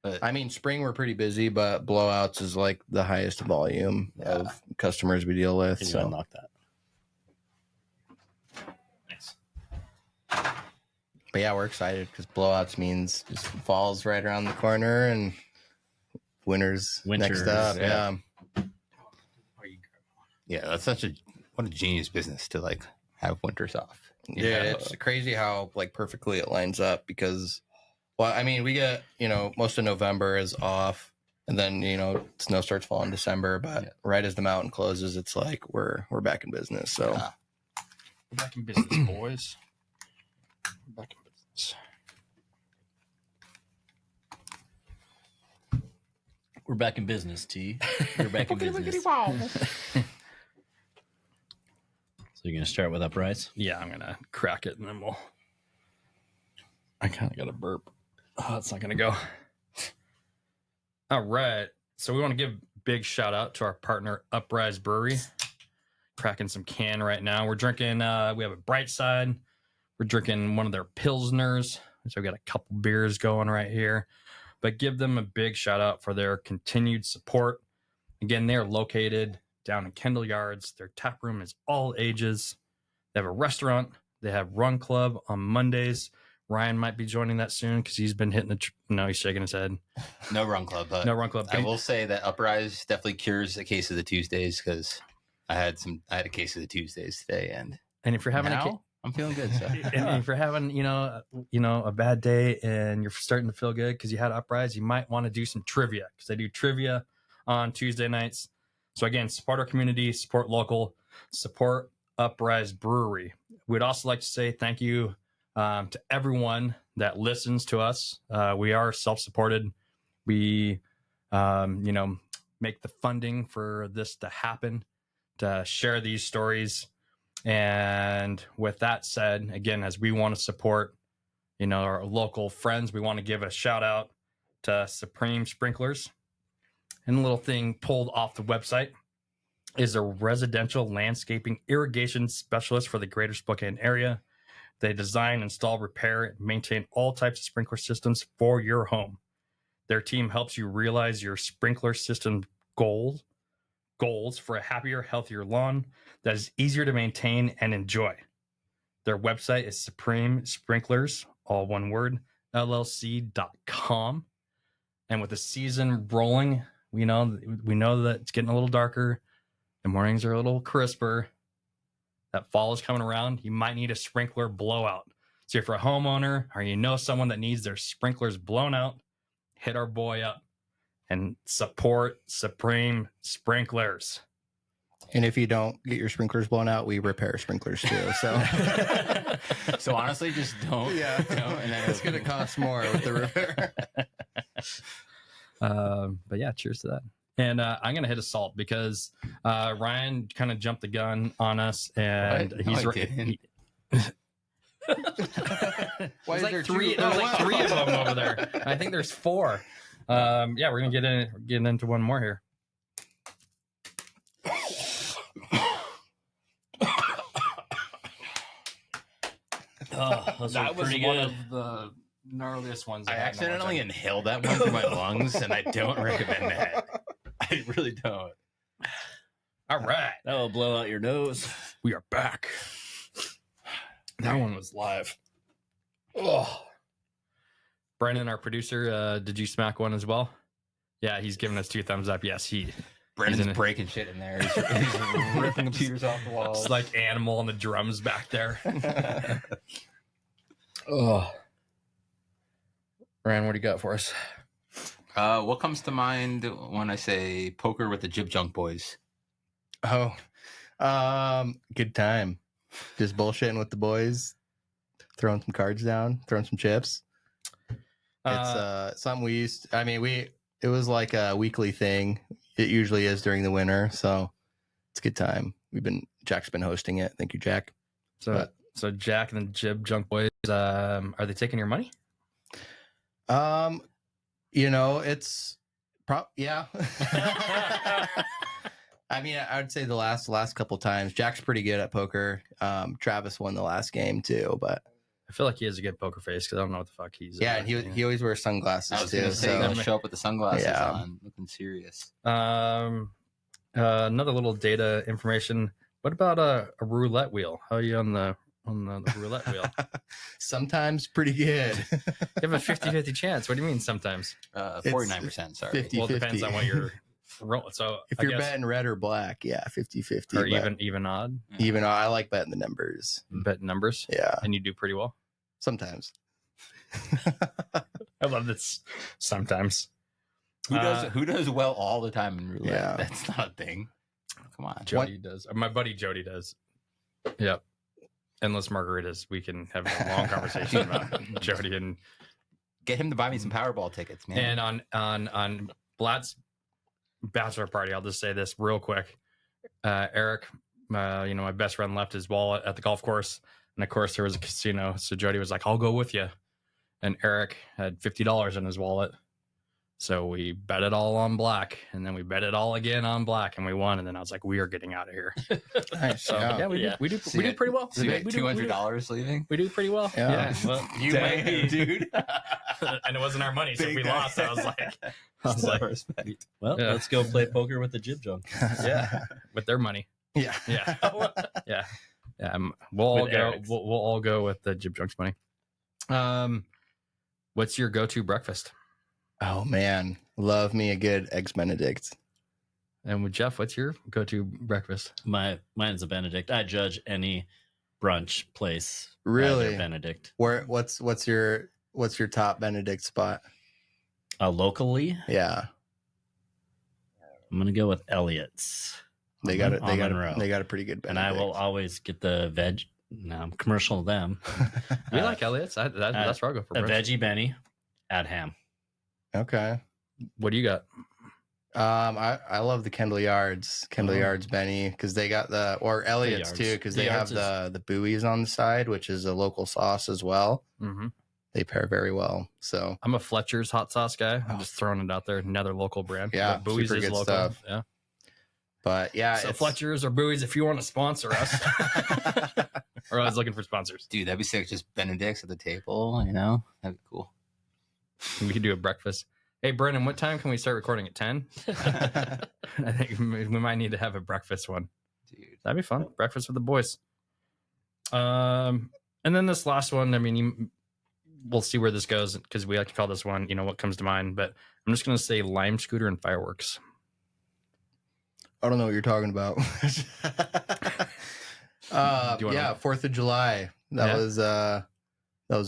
But I mean, spring we're pretty busy, but blowouts is like the highest volume of customers we deal with. Can you So unlock that? Nice. but yeah, we're excited because blowouts means just fall's right around the corner and winter's next up. yeah. Yeah. that's what a genius business to like have winters off. Yeah, it's crazy how like perfectly it lines up because, well, I mean, we get, most of November is off and then, snow starts falling in December, but right as the mountain closes, it's like we're back in business. So we're back in business, boys. We're back in business. We're back in business, T. We're back in business. So you're gonna start with Uprise? Yeah, I'm gonna crack it and then we'll. I kind of got a burp. Oh, it's not gonna go. All right, so we want to give a big shout out to our partner Uprise Brewery. Cracking some can right now. We're drinking. We have a Bright Side. We're drinking one of their Pilsners. So we got a couple beers going right here. But give them a big shout out for their continued support. Again, they're located down in Kendall Yards. Their tap room is all ages. They have a restaurant. They have Run Club on Mondays. Ryan might be joining that soon because he's been hitting no, he's shaking his head. No Run Club, but No Run Club. I will say that Uprise definitely cures a case of the Tuesdays because I had a case of the Tuesdays today, and if you're having I'm feeling good. So. and if you're having a bad day and you're starting to feel good because you had Uprise, you might want to do some trivia because they do trivia on Tuesday nights. So again, support our community, support local, support Uprise Brewery. We'd also like to say thank you to everyone that listens to us. We are self-supported. We, make the funding for this to happen, to share these stories. And with that said, again, as we want to support, our local friends, we want to give a shout out to Supreme Sprinklers. And a little thing pulled off the website is a residential landscaping irrigation specialist for the greater Spokane area. They design, install, repair, and maintain all types of sprinkler systems for your home. Their team helps you realize your sprinkler system goals for a happier, healthier lawn that is easier to maintain and enjoy. Their website is Supreme Sprinklers, all one word, LLC.com. And with the season rolling, We know that it's getting a little darker. The mornings are a little crisper. That fall is coming around. You might need a sprinkler blowout. So if you're a homeowner or you know someone that needs their sprinklers blown out, hit our boy up and support Supreme Sprinklers. And if you don't get your sprinklers blown out, we repair sprinklers too. So, So honestly, just don't. Yeah. Don't, and then it's going to cost more with the repair. But yeah, cheers to that. And I'm going to hit a salt because Ryan kind of jumped the gun on us, and What? No, he's I right. didn't. Why There's is like there three. two? There's like three of them over there. I think there's four. Yeah, we're gonna get into one more here. Oh, those are pretty good. the gnarliest ones. I accidentally inhaled that one through my lungs, and I don't recommend that. I really don't. All right, That will blow out your nose. we are back. That one was live. Oh, Brendan, our producer, did you smack one as well? Yeah, he's giving us 2 thumbs up. Yes, Brendan's in it. breaking shit in there. He's ripping computers off the walls. it's like Animal on the drums back there. Oh, Ryan, what do you got for us? What comes to mind when I say poker with the Jib Junk Boys? Oh, good time. Just bullshitting with the boys, throwing some cards down, throwing some chips. It's something we used. I mean, it was like a weekly thing. It usually is during the winter, so it's a good time. Jack's been hosting it. Thank you, Jack. So Jack and the Jib Junk Boys, are they taking your money? It's yeah. I mean, I would say the last couple times, Jack's pretty good at poker. Travis won the last game too, but I feel like he has a good poker face because I don't know what the fuck he's. yeah, and he always wears sunglasses I was too. going to say, So gonna show up with the sunglasses Yeah. on, looking serious. Another little data information. What about a roulette wheel? How are you on the roulette wheel? sometimes pretty good. You have a 50-50 chance. What do you mean sometimes? 49%, sorry. 50. Well, it depends on what you're rolling. So If I you're guess- betting red or black, yeah, 50-50. or but even odd even I like betting the numbers. bet numbers, Yeah, and you do pretty well. sometimes. I love this. Sometimes Who does well all the time in roulette? Yeah. That's not a thing. Come on. Jody does. My buddy Jody does. Yep. Endless margaritas. We can have a long conversation about Jody and Get him to buy me some Powerball tickets, man. and on Blatt's bachelor party. I'll just say this real quick. Eric, my best friend, left his wallet at the golf course, and of course there was a casino. So Jody was like, "I'll go with you," and Eric had $50 in his wallet. So we bet it all on black, and then we bet it all again on black, and we won. And then I was like, "We are getting out of here." Nice. So yeah, we do So we you do pretty well. So you got We do- $200 leaving? We do pretty well. Yeah. Well, you Dang, might be, dude. and it wasn't our money, so if we Big guy. lost. I was like, Respect. Well, Yeah. let's go play poker with the Jib Junk. yeah, with their money. Yeah. Yeah, yeah. We'll all With go. Eric's. We'll all go with the Jib Junk's money. What's your go-to breakfast? Oh man, love me a good eggs Benedict. And with Jeff, what's your go-to breakfast? Mine's a Benedict. I judge any brunch place. by their Really? Benedict. What's your top Benedict spot? Locally, Yeah, I'm gonna go with Elliot's. they got it. On Monroe. They got a pretty good And Benedict. I will always get the veg. No, I'm commercial them. We Uh, like Elliot's. That's where I go for A brunch. veggie Benny, add ham. Okay. What do you got? I love the Kendall Yards Benny because they got or Elliot's Yards. too because The they have Yards the buoys on the side, which is a local sauce as well. Mm-hmm. They pair very well. So I'm a Fletcher's hot sauce guy. I'm Oh. just throwing it out there. Another local brand. Yeah, But Bowie's super is good local. stuff. Yeah. but yeah, So it's Fletcher's or Bowie's, if you want to sponsor us, or I was looking for sponsors. Dude, that'd be sick. Just Benedict's at the table, That'd be cool. We could do a breakfast. Hey, Brennan, what time can we start recording at 10? I think we might need to have a breakfast one. Dude. That'd be fun. Breakfast with the boys. And then this last one, I mean, we'll see where this goes because we like to call this one, what comes to mind. But I'm just going to say lime scooter and fireworks. I don't know what you're talking about. Yeah, 4th of July. That was a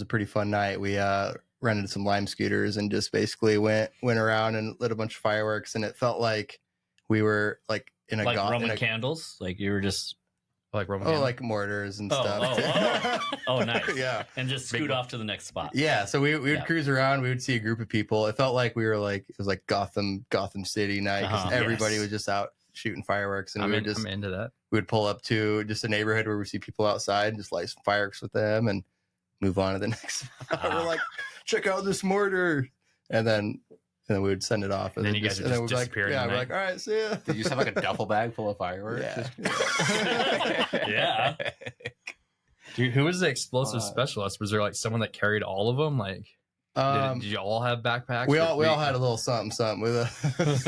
pretty fun night. We rented some lime scooters and just basically went around and lit a bunch of fireworks, and it felt like we were like in a Roman candles. Like you were just like Roman candles? Like mortars and stuff. Oh, nice. Yeah, and just scoot off to the next spot. Yeah, so we would cruise around. We would see a group of people. It felt like we were like it was like Gotham City night because everybody was just out shooting fireworks, and I'm into that. We would pull up to just a neighborhood where we see people outside and just light some fireworks with them and move on to the next spot. We're like, check out this mortar, and then we would send it off, and then you guys would just disappear. We're like, all right, see ya. Did you just have like a duffel bag full of fireworks? Yeah. Dude, who was the explosive specialist? Was there like someone that carried all of them? Like, did you all have backpacks? We all had a little something with us.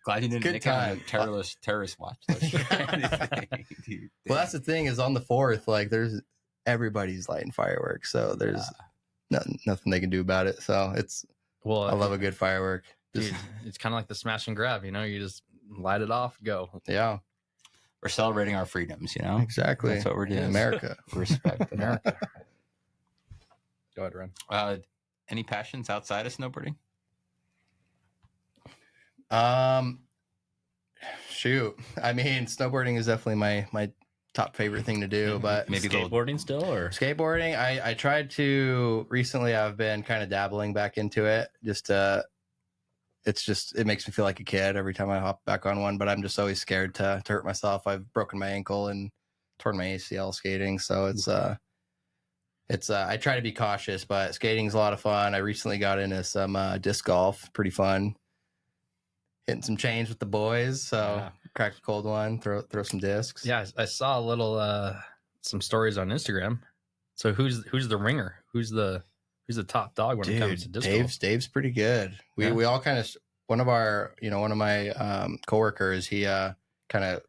Glad you didn't make it on a terrorist watch list. Well, that's the thing is on the 4th, like everybody's lighting fireworks, so there's nothing they can do about it. So I love a good firework. Dude, it's kind of like the smash and grab, you just light it off, go. Yeah. We're celebrating our freedoms, Exactly. That's what we're doing. America. Respect America. Go ahead, Ren. Any passions outside of snowboarding? Shoot. I mean, snowboarding is definitely my top favorite thing to do, but maybe skateboarding still, or skateboarding. I tried to recently. I've been kind of dabbling back into it. It makes me feel like a kid every time I hop back on one, but I'm just always scared to hurt myself. I've broken my ankle and torn my ACL skating. So I try to be cautious, but skating's a lot of fun. I recently got into some disc golf, pretty fun. Hitting some chains with the boys, so crack a cold one, throw some discs. Yeah, I saw a little some stories on Instagram. So who's the ringer? Who's the top dog when it comes to disc golf? Dave's pretty good. We all kind of one of my coworkers, he kind of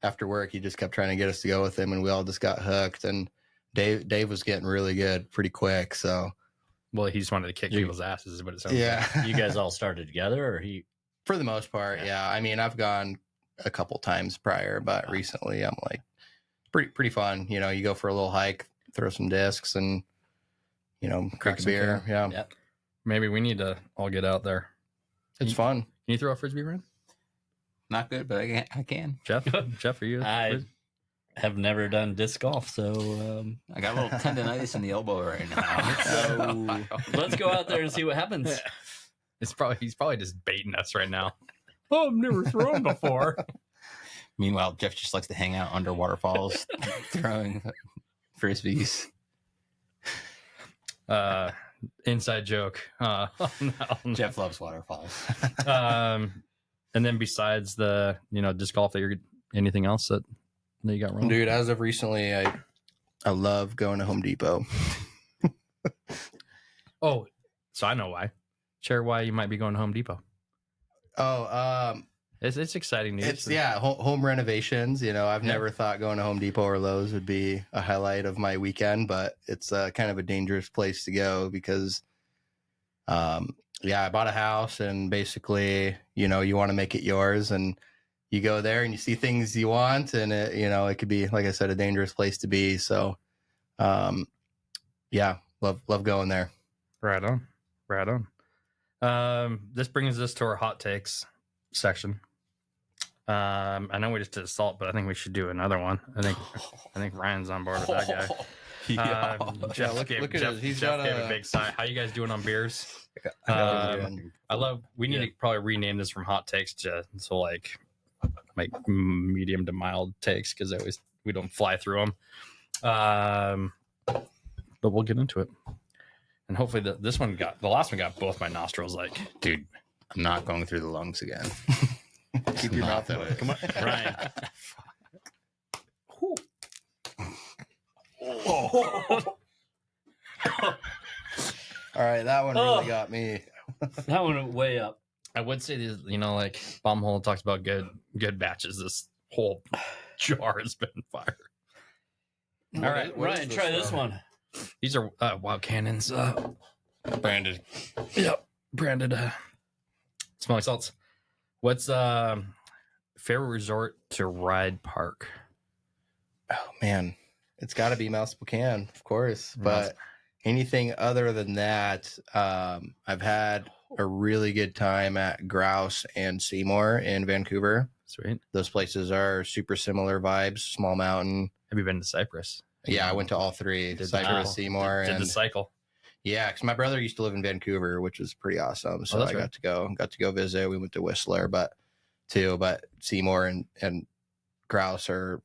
after work he just kept trying to get us to go with him, and we all just got hooked. And Dave was getting really good pretty quick. So well, he just wanted to kick people's asses, is what it sounds like. Yeah. You guys all started together, or he? For the most part, yeah. I mean, I've gone a couple times prior, but recently I'm like pretty fun. You go for a little hike, throw some discs, and crack a beer. Yeah. Yep. Maybe we need to all get out there. It's fun. Can you throw a frisbee, Ren? Not good, but I can. Jeff, are you? I have never done disc golf, so I got a little tendonitis in the elbow right now. So let's go out there and see what happens. He's probably just baiting us right now. Oh, I've never thrown before. Meanwhile, Jeff just likes to hang out under waterfalls, throwing frisbees. Inside joke. No. Jeff loves waterfalls. And then besides the disc golf, anything else that you got wrong? Dude, as of recently, I love going to Home Depot. Oh, so I know why. Share why you might be going to Home Depot. Oh, it's exciting news. It's home renovations. I've never thought going to Home Depot or Lowe's would be a highlight of my weekend, but it's kind of a dangerous place to go because, I bought a house and basically, you want to make it yours, and you go there and you see things you want, and it could be, like I said, a dangerous place to be. So, love going there. Right on. This brings us to our hot takes section. I know we just did salt, but I think we should do another one. I think Ryan's on board with that guy. Jeff gave a big sign. How you guys doing on beers? We need to probably rename this from hot takes to like medium to mild takes because we don't fly through them. But we'll get into it. And hopefully the last one got both my nostrils. Like, dude, I'm not going through the lungs again. Keep your mouth away. Come on, Ryan. All right, that one really got me. That one went way up. I would say this, like Bombhole talks about good batches. This whole jar has been fired. All right, Ryan, try this one. These are Wild Cannons. Branded. Yep, branded smelling salts. What's favorite resort to ride park? Oh man, it's got to be Mount Spokane, of course. But anything other than that, I've had a really good time at Grouse and Seymour in Vancouver. Sweet. Those places are super similar vibes. Small mountain. Have you been to Cypress? Yeah, I went to all three: Cypress, Seymour, did and the cycle. Yeah, because my brother used to live in Vancouver, which was pretty awesome. So I right. got to go visit. We went to Whistler, but Seymour and Grouse are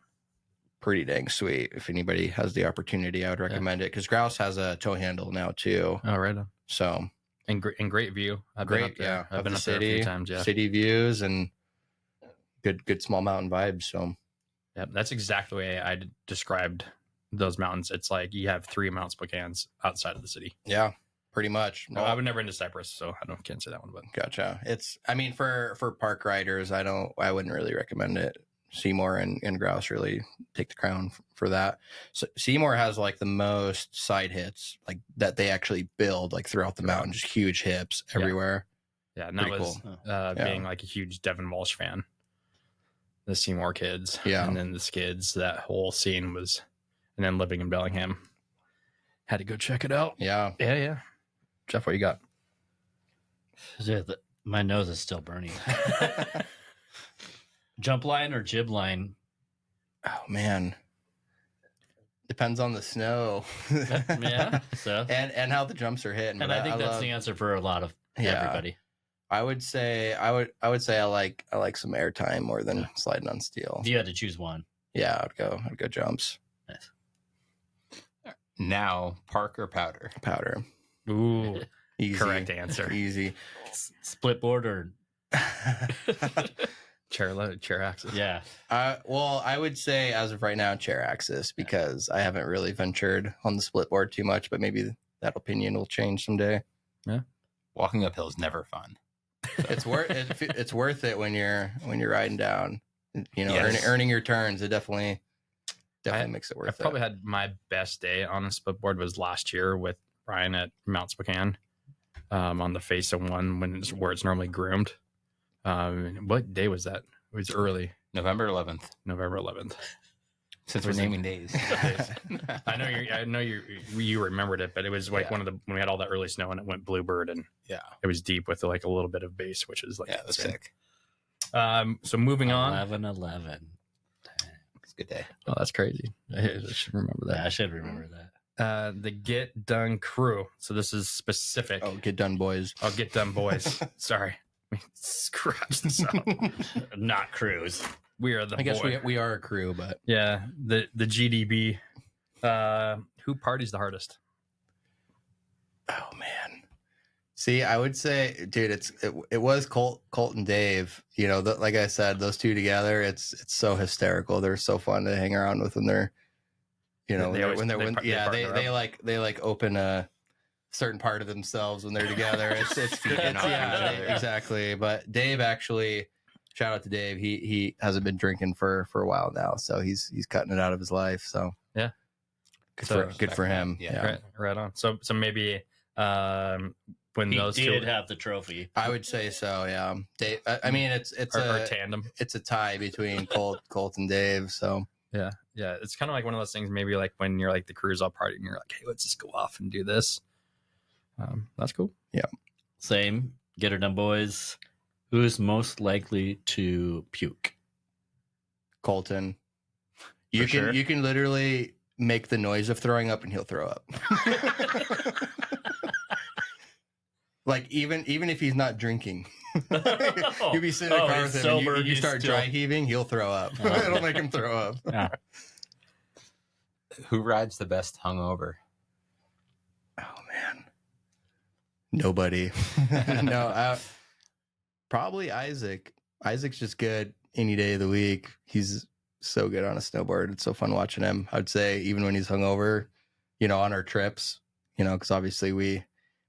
pretty dang sweet. If anybody has the opportunity, I would recommend it because Grouse has a tow handle now too. Oh, right on. So and great view. I've been up there. I've been up there a few times. Yeah, city views and good small mountain vibes. So yeah, that's exactly the way I described those mountains. It's like you have 3 Mount Spokanes outside of the city. Yeah, pretty much. No, I would never into Cypress, so can't say that one. But gotcha. I mean, for park riders, I wouldn't really recommend it. Seymour and Grouse really take the crown for that. So Seymour has like the most side hits like that they actually build like throughout the mountain, just huge hips everywhere. Yeah, and that was being like a huge Devin Walsh fan. The Seymour kids, and then the Skids. That whole scene was, and then living in Bellingham, had to go check it out. Yeah. Jeff, what you got? My nose is still burning. Jump line or jib line? Oh man, depends on the snow. Yeah. So and how the jumps are hitting. And I think that's the answer for a lot of everybody. I would say I like some airtime more than sliding on steel. If you had to choose one. Yeah, I'd go jumps. Nice. Now, park or powder? Powder. Ooh, easy. Correct answer. Easy. Splitboard or chair axis. Yeah. Well, I would say as of right now, chair axis because I haven't really ventured on the Splitboard too much, but maybe that opinion will change someday. Yeah. Walking uphill is never fun. It's worth it when you're riding down. You know, earning your turns. It definitely makes it worth it. I probably had my best day on a Splitboard was last year with Brian at Mount Spokane, on the face of one where it's normally groomed. What day was that? It was early. November 11th. Since we're naming days. I know you remembered it, but it was like when we had all that early snow and it went bluebird and it was deep with like a little bit of bass, which is like it was sick. So moving on. 11/11. It's a good day. Oh, that's crazy. I should remember that. Yeah, I should remember that. The Get Done crew. So this is specific. Oh, Get Done Boys. Oh, Get Done Boys. Sorry. Scratch this out. Not crews. We are the I guess we are a crew, but the GDB. Who parties the hardest? Oh man. See, I would say, dude, it was Colt and Dave. You know, like I said, those two together, it's so hysterical. They're so fun to hang around with when they're, you know, they like open a certain part of themselves when they're together. It's exactly. But Dave actually, shout out to Dave. He hasn't been drinking for a while now, so he's cutting it out of his life. So yeah, good for him. Yeah, right on. So maybe when he those did two have the trophy. I would say so. Yeah, Dave. I mean, it's a tandem. It's a tie between Colt and Dave. So yeah, it's kind of like one of those things. Maybe like when you're like the crew's all partying, and you're like, hey, let's just go off and do this. That's cool. Yeah. Same. Get Her Done Boys. Who's most likely to puke? Colton. You can literally make the noise of throwing up and he'll throw up. Like even if he's not drinking. You'll be sitting in a car with him and you start dry heaving, he'll throw up. It'll make him throw up. Yeah. Who rides the best hungover? Oh man. Nobody. No, probably Isaac. Isaac's just good any day of the week. He's so good on a snowboard. It's so fun watching him. I'd say even when he's hungover, you know, on our trips, you know, because obviously we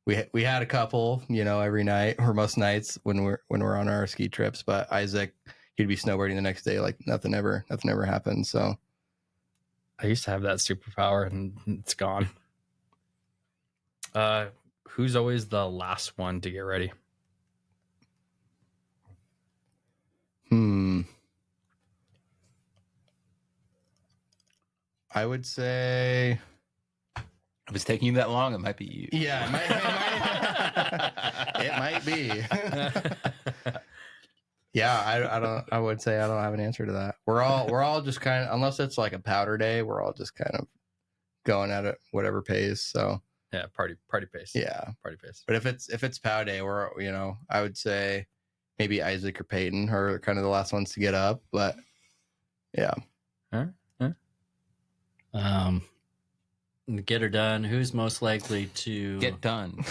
had a couple, you know, every night or most nights when we're on our ski trips. But Isaac, he'd be snowboarding the next day like nothing ever happened. So I used to have that superpower and it's gone. Who's always the last one to get ready? I would say if it's taking you that long, it might be you. Yeah, it might be. Yeah, I would say I don't have an answer to that. We're all just kind of, unless it's like a powder day, we're all just kind of going at it whatever pace. So yeah, party pace. Yeah, party pace. But if it's pow day, we're I would say maybe Isaac or Peyton are kind of the last ones to get up. But yeah. Get her done. Who's most likely to get done?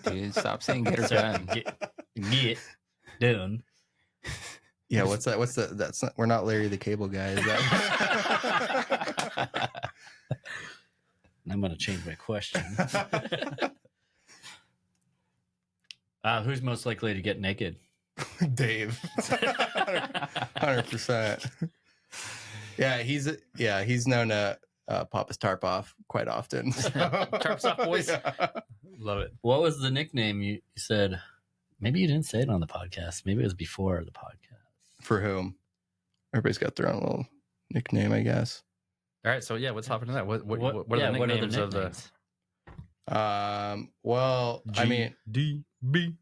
Dude, stop saying get her done. Get done. Yeah, what's that? That's not, we're not Larry the Cable Guy. Is that? I'm going to change my question. Who's most likely to get naked? Dave. 100%. Yeah, he's known to pop his tarp off quite often. So. Tarps off, boys. Yeah. Love it. What was the nickname you said? Maybe you didn't say it on the podcast. Maybe it was before the podcast. For whom? Everybody's got their own little nickname, I guess. All right, so yeah, let's hop into that. What are the nicknames of the? Well, GDB.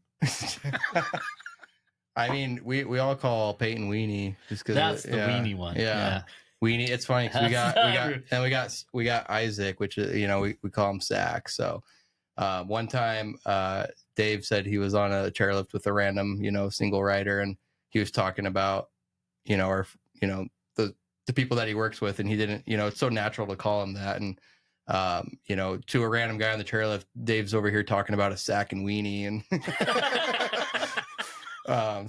I mean, we all call Peyton Weenie just because that's the weenie one. Yeah. Weenie. It's funny because we got Isaac, which is we call him Sack. So one time Dave said he was on a chairlift with a random single rider, and he was talking about the people that he works with, and he didn't it's so natural to call him that, and to a random guy on the chairlift, Dave's over here talking about a Sack and Weenie, and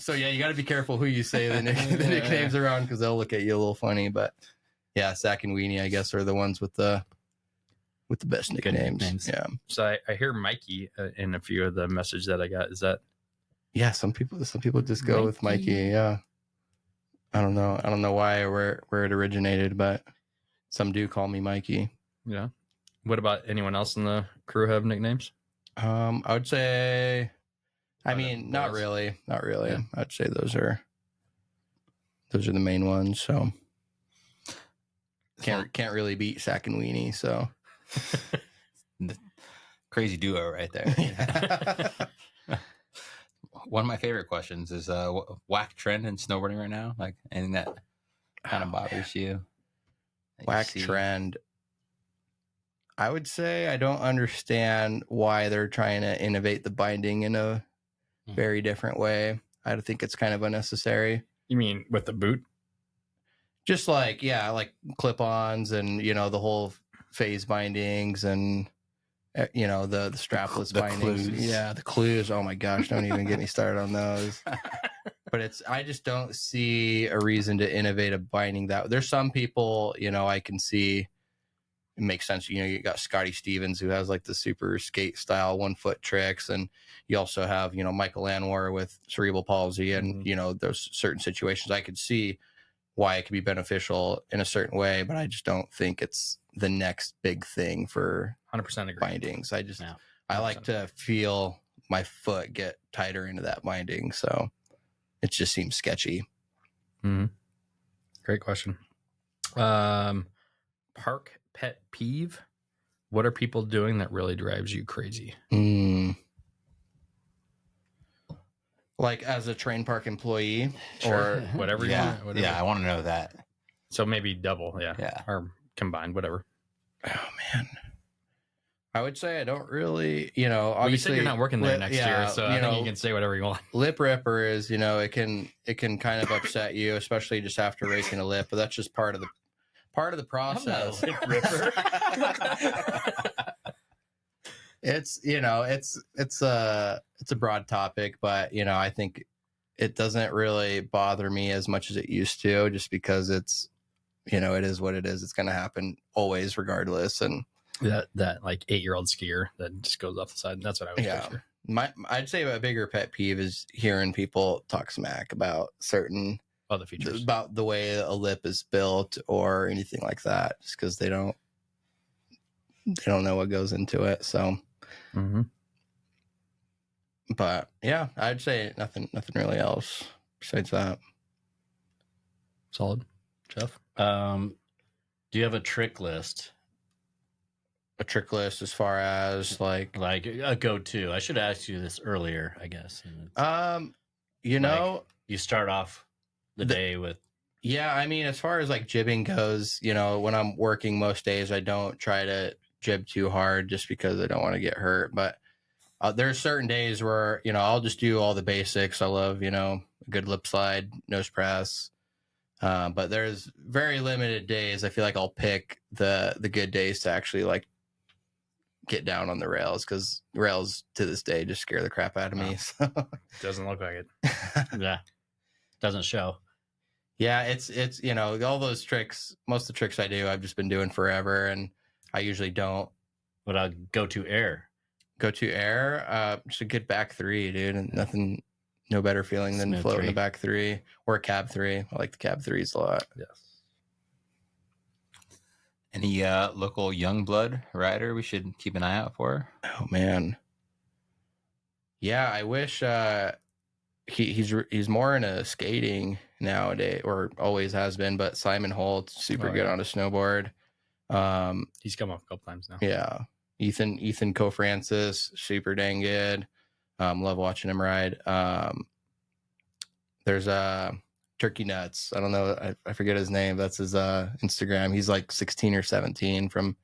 so yeah, you got to be careful who you say the nicknames around, because they'll look at you a little funny. But yeah, Sack and Weenie, I guess, are the ones with the best nicknames. Yeah. So I hear Mikey in a few of the messages that I got. Is that? Yeah, some people just go with Mikey. Yeah. I don't know why or where it originated, but some do call me Mikey. Yeah. What about anyone else in the crew have nicknames? I would say, not really. Yeah. I'd say those are the main ones. So can't really beat Sack and Weenie. So crazy duo right there. One of my favorite questions is whack trend in snowboarding right now, like anything that kind of bothers you. Whack trend. I would say I don't understand why they're trying to innovate the binding in a very different way. I think it's kind of unnecessary. You mean with the boot? Just like clip-ons and the whole phase bindings and the strapless bindings. Clues. Yeah, the clues. Oh my gosh, don't even get me started on those. But I just don't see a reason to innovate a binding that. There's some people, I can see it makes sense. You got Scotty Stevens, who has like the super skate style 1 foot tricks, and you also have Michael Lanwar with cerebral palsy, and those certain situations I could see why it could be beneficial in a certain way, but I just don't think it's the next big thing for 100% agree. Bindings. I like to feel my foot get tighter into that binding, so it just seems sketchy. Mm-hmm. Great question. Park pet peeve. What are people doing that really drives you crazy? Like as a train park employee, or whatever. Yeah, whatever. Yeah, I want to know that. So maybe double, yeah, or combined, whatever. Oh man, I would say I don't really, obviously you said you're not working there next year, so I think you can say whatever you want. Lip ripper is, it can kind of upset you, especially just after raking a lip, but that's just part of the process. Lip ripper. It's it's a broad topic, but I think it doesn't really bother me as much as it used to, just because it's it is what it is. It's going to happen always, regardless. And that like 8-year-old skier that just goes off the side. That's what I was picture. I'd say a bigger pet peeve is hearing people talk smack about certain other features, about the way a lip is built or anything like that, just because they don't know what goes into it. So Mm-hmm. But yeah, I'd say nothing really else besides that. Solid. Jeff? Do you have a trick list? A trick list as far as like a go-to? I should ask you this earlier, I guess. you know, you start off the day with. Yeah, I mean, as far as like jibbing goes, you know, when I'm working most days, I don't try to jib too hard just because I don't want to get hurt. But there's certain days where, you know, I'll just do all the basics. I love, you know, a good lip slide, nose press. But there's very limited days. I feel like I'll pick the good days to actually like get down on the rails, because rails to this day just scare the crap out of me. So. Doesn't look like it. Yeah, doesn't show. Yeah, it's you know, all those tricks. Most of the tricks I do, I've just been doing forever, and I usually don't. But I'll go to air. Just a good back three, dude, and nothing. No better feeling than Smooth floating three. the back three or a cab three. I like the cab threes a lot. Yes. Any local young blood rider we should keep an eye out for? Oh man, yeah, I wish he's more into skating nowadays, or always has been. But Simon Holt, super good on a snowboard. He's come up a couple times now. Yeah, Ethan Cofrancis, super dang good. Love watching him ride. There's Turkey Nuts. I don't know. I forget his name. That's his Instagram. He's like 16 or 17 from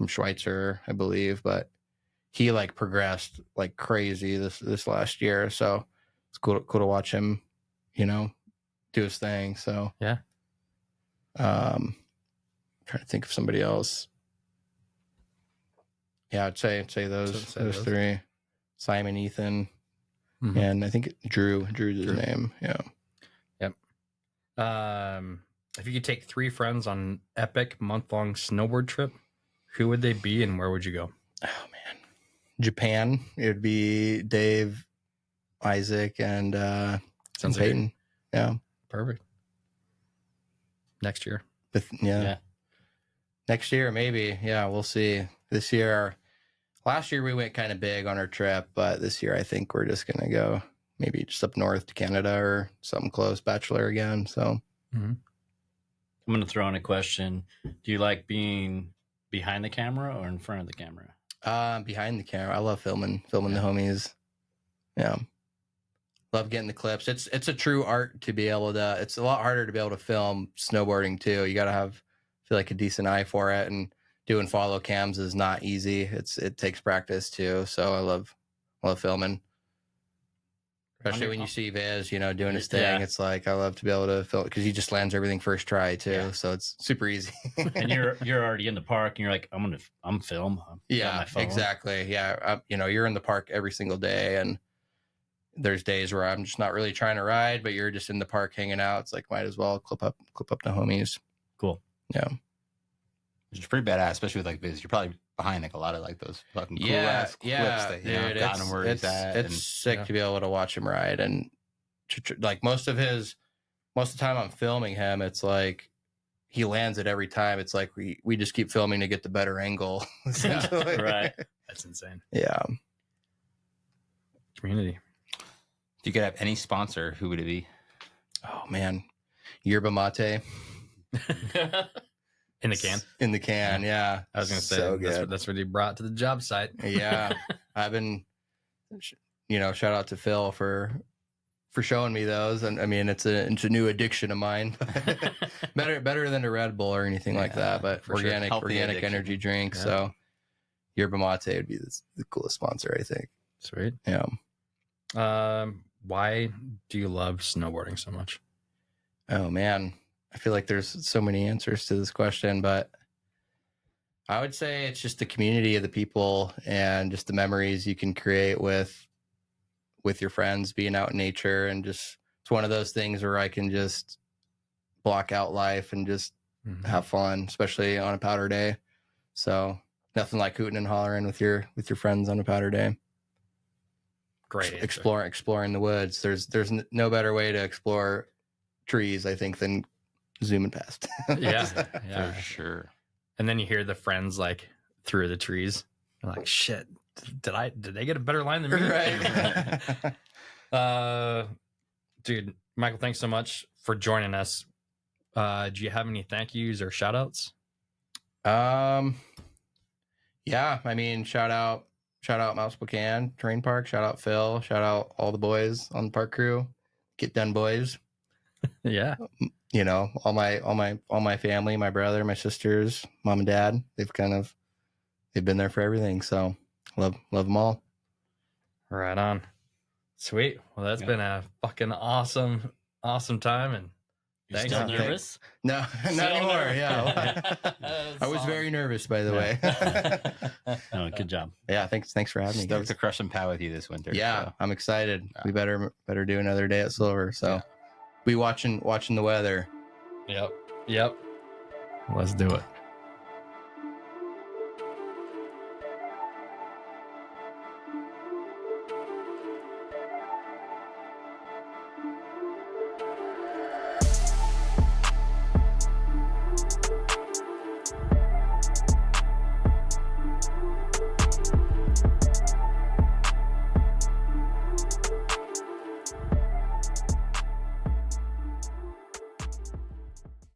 Schweitzer, I believe. But he like progressed like crazy this last year. So it's cool to watch him, you know, do his thing. So yeah. Trying to think of somebody else. Yeah, I'd say those three. Simon, Ethan, and I think Drew's his name. Yeah. Yep. If you could take 3 friends on an epic month-long snowboard trip, who would they be and where would you go? Oh man, Japan. It would be Dave, Isaac, and Peyton. Like yeah. Perfect. Next year. Yeah. Next year, maybe. Yeah, we'll see. This year, last year we went kind of big on our trip, but this year I think we're just going to go maybe just up north to Canada or something close, bachelor again. So I'm going to throw in a question. Do you like being behind the camera or in front of the camera? Behind the camera. I love filming the homies. Yeah. Love getting the clips. It's a true art to be able to, it's a lot harder to be able to film snowboarding too. You got to feel like a decent eye for it, and doing follow cams is not easy. It takes practice too. So I love filming, especially when you see Viz, you know, doing his thing. Yeah. It's like, I love to be able to film because he just lands everything first try too. Yeah. So it's super easy. And you're already in the park and you're like, I'm film. Yeah, exactly. Yeah. You know, you're in the park every single day, and there's days where I'm just not really trying to ride, but you're just in the park hanging out. It's like, might as well clip up the homies. Cool. Yeah. Which is pretty badass, especially with like Viz. You're probably behind like a lot of like those fucking cool ass clips that, you know, gotten him where he's at. It's sick to be able to watch him ride, and like most of the time I'm filming him, it's like he lands it every time. It's like we just keep filming to get the better angle. Right. That's insane. Yeah. Community. If you could have any sponsor, who would it be? Oh man, Yerba Mate. In the can? In the can, yeah. I was going to say, so that's what he brought to the job site. Yeah. I've been, you know, shout out to Phil for showing me those. And I mean, it's a new addiction of mine. better than a Red Bull or anything like that, but organic energy drink. Yeah. So Yerba Mate would be the coolest sponsor, I think. Sweet. Yeah. Why do you love snowboarding so much? Oh man, I feel like there's so many answers to this question, but I would say it's just the community of the people and just the memories you can create with your friends, being out in nature, and just it's one of those things where I can just block out life and just have fun, especially on a powder day. So nothing like hooting and hollering with your friends on a powder day. Great. Exploring the woods. There's no better way to explore trees, I think, than zooming past. Yeah, for sure. And then you hear the friends like through the trees. You're like, shit, did they get a better line than me? Right. Dude, Michael, thanks so much for joining us. Do you have any thank yous or shout outs? Yeah, I mean, shout out Mount Spokane Terrain Park, shout out Phil, shout out all the boys on the park crew, Git Done Boys. Yeah. You know, all my family, my brother, my sisters, mom and dad, they've been there for everything. So love them all. Right on. Sweet. Well, that's been a fucking awesome time. And You're thanks. still nervous? No, not anymore. Yeah. I was very nervous, by the way. Oh, good job. Yeah. Thanks for having me. Stoked Guys. to crush some pow with you this winter. Yeah, so. I'm excited. Yeah. We better do another day at Silver. So be watching the weather. Yep. Let's do it.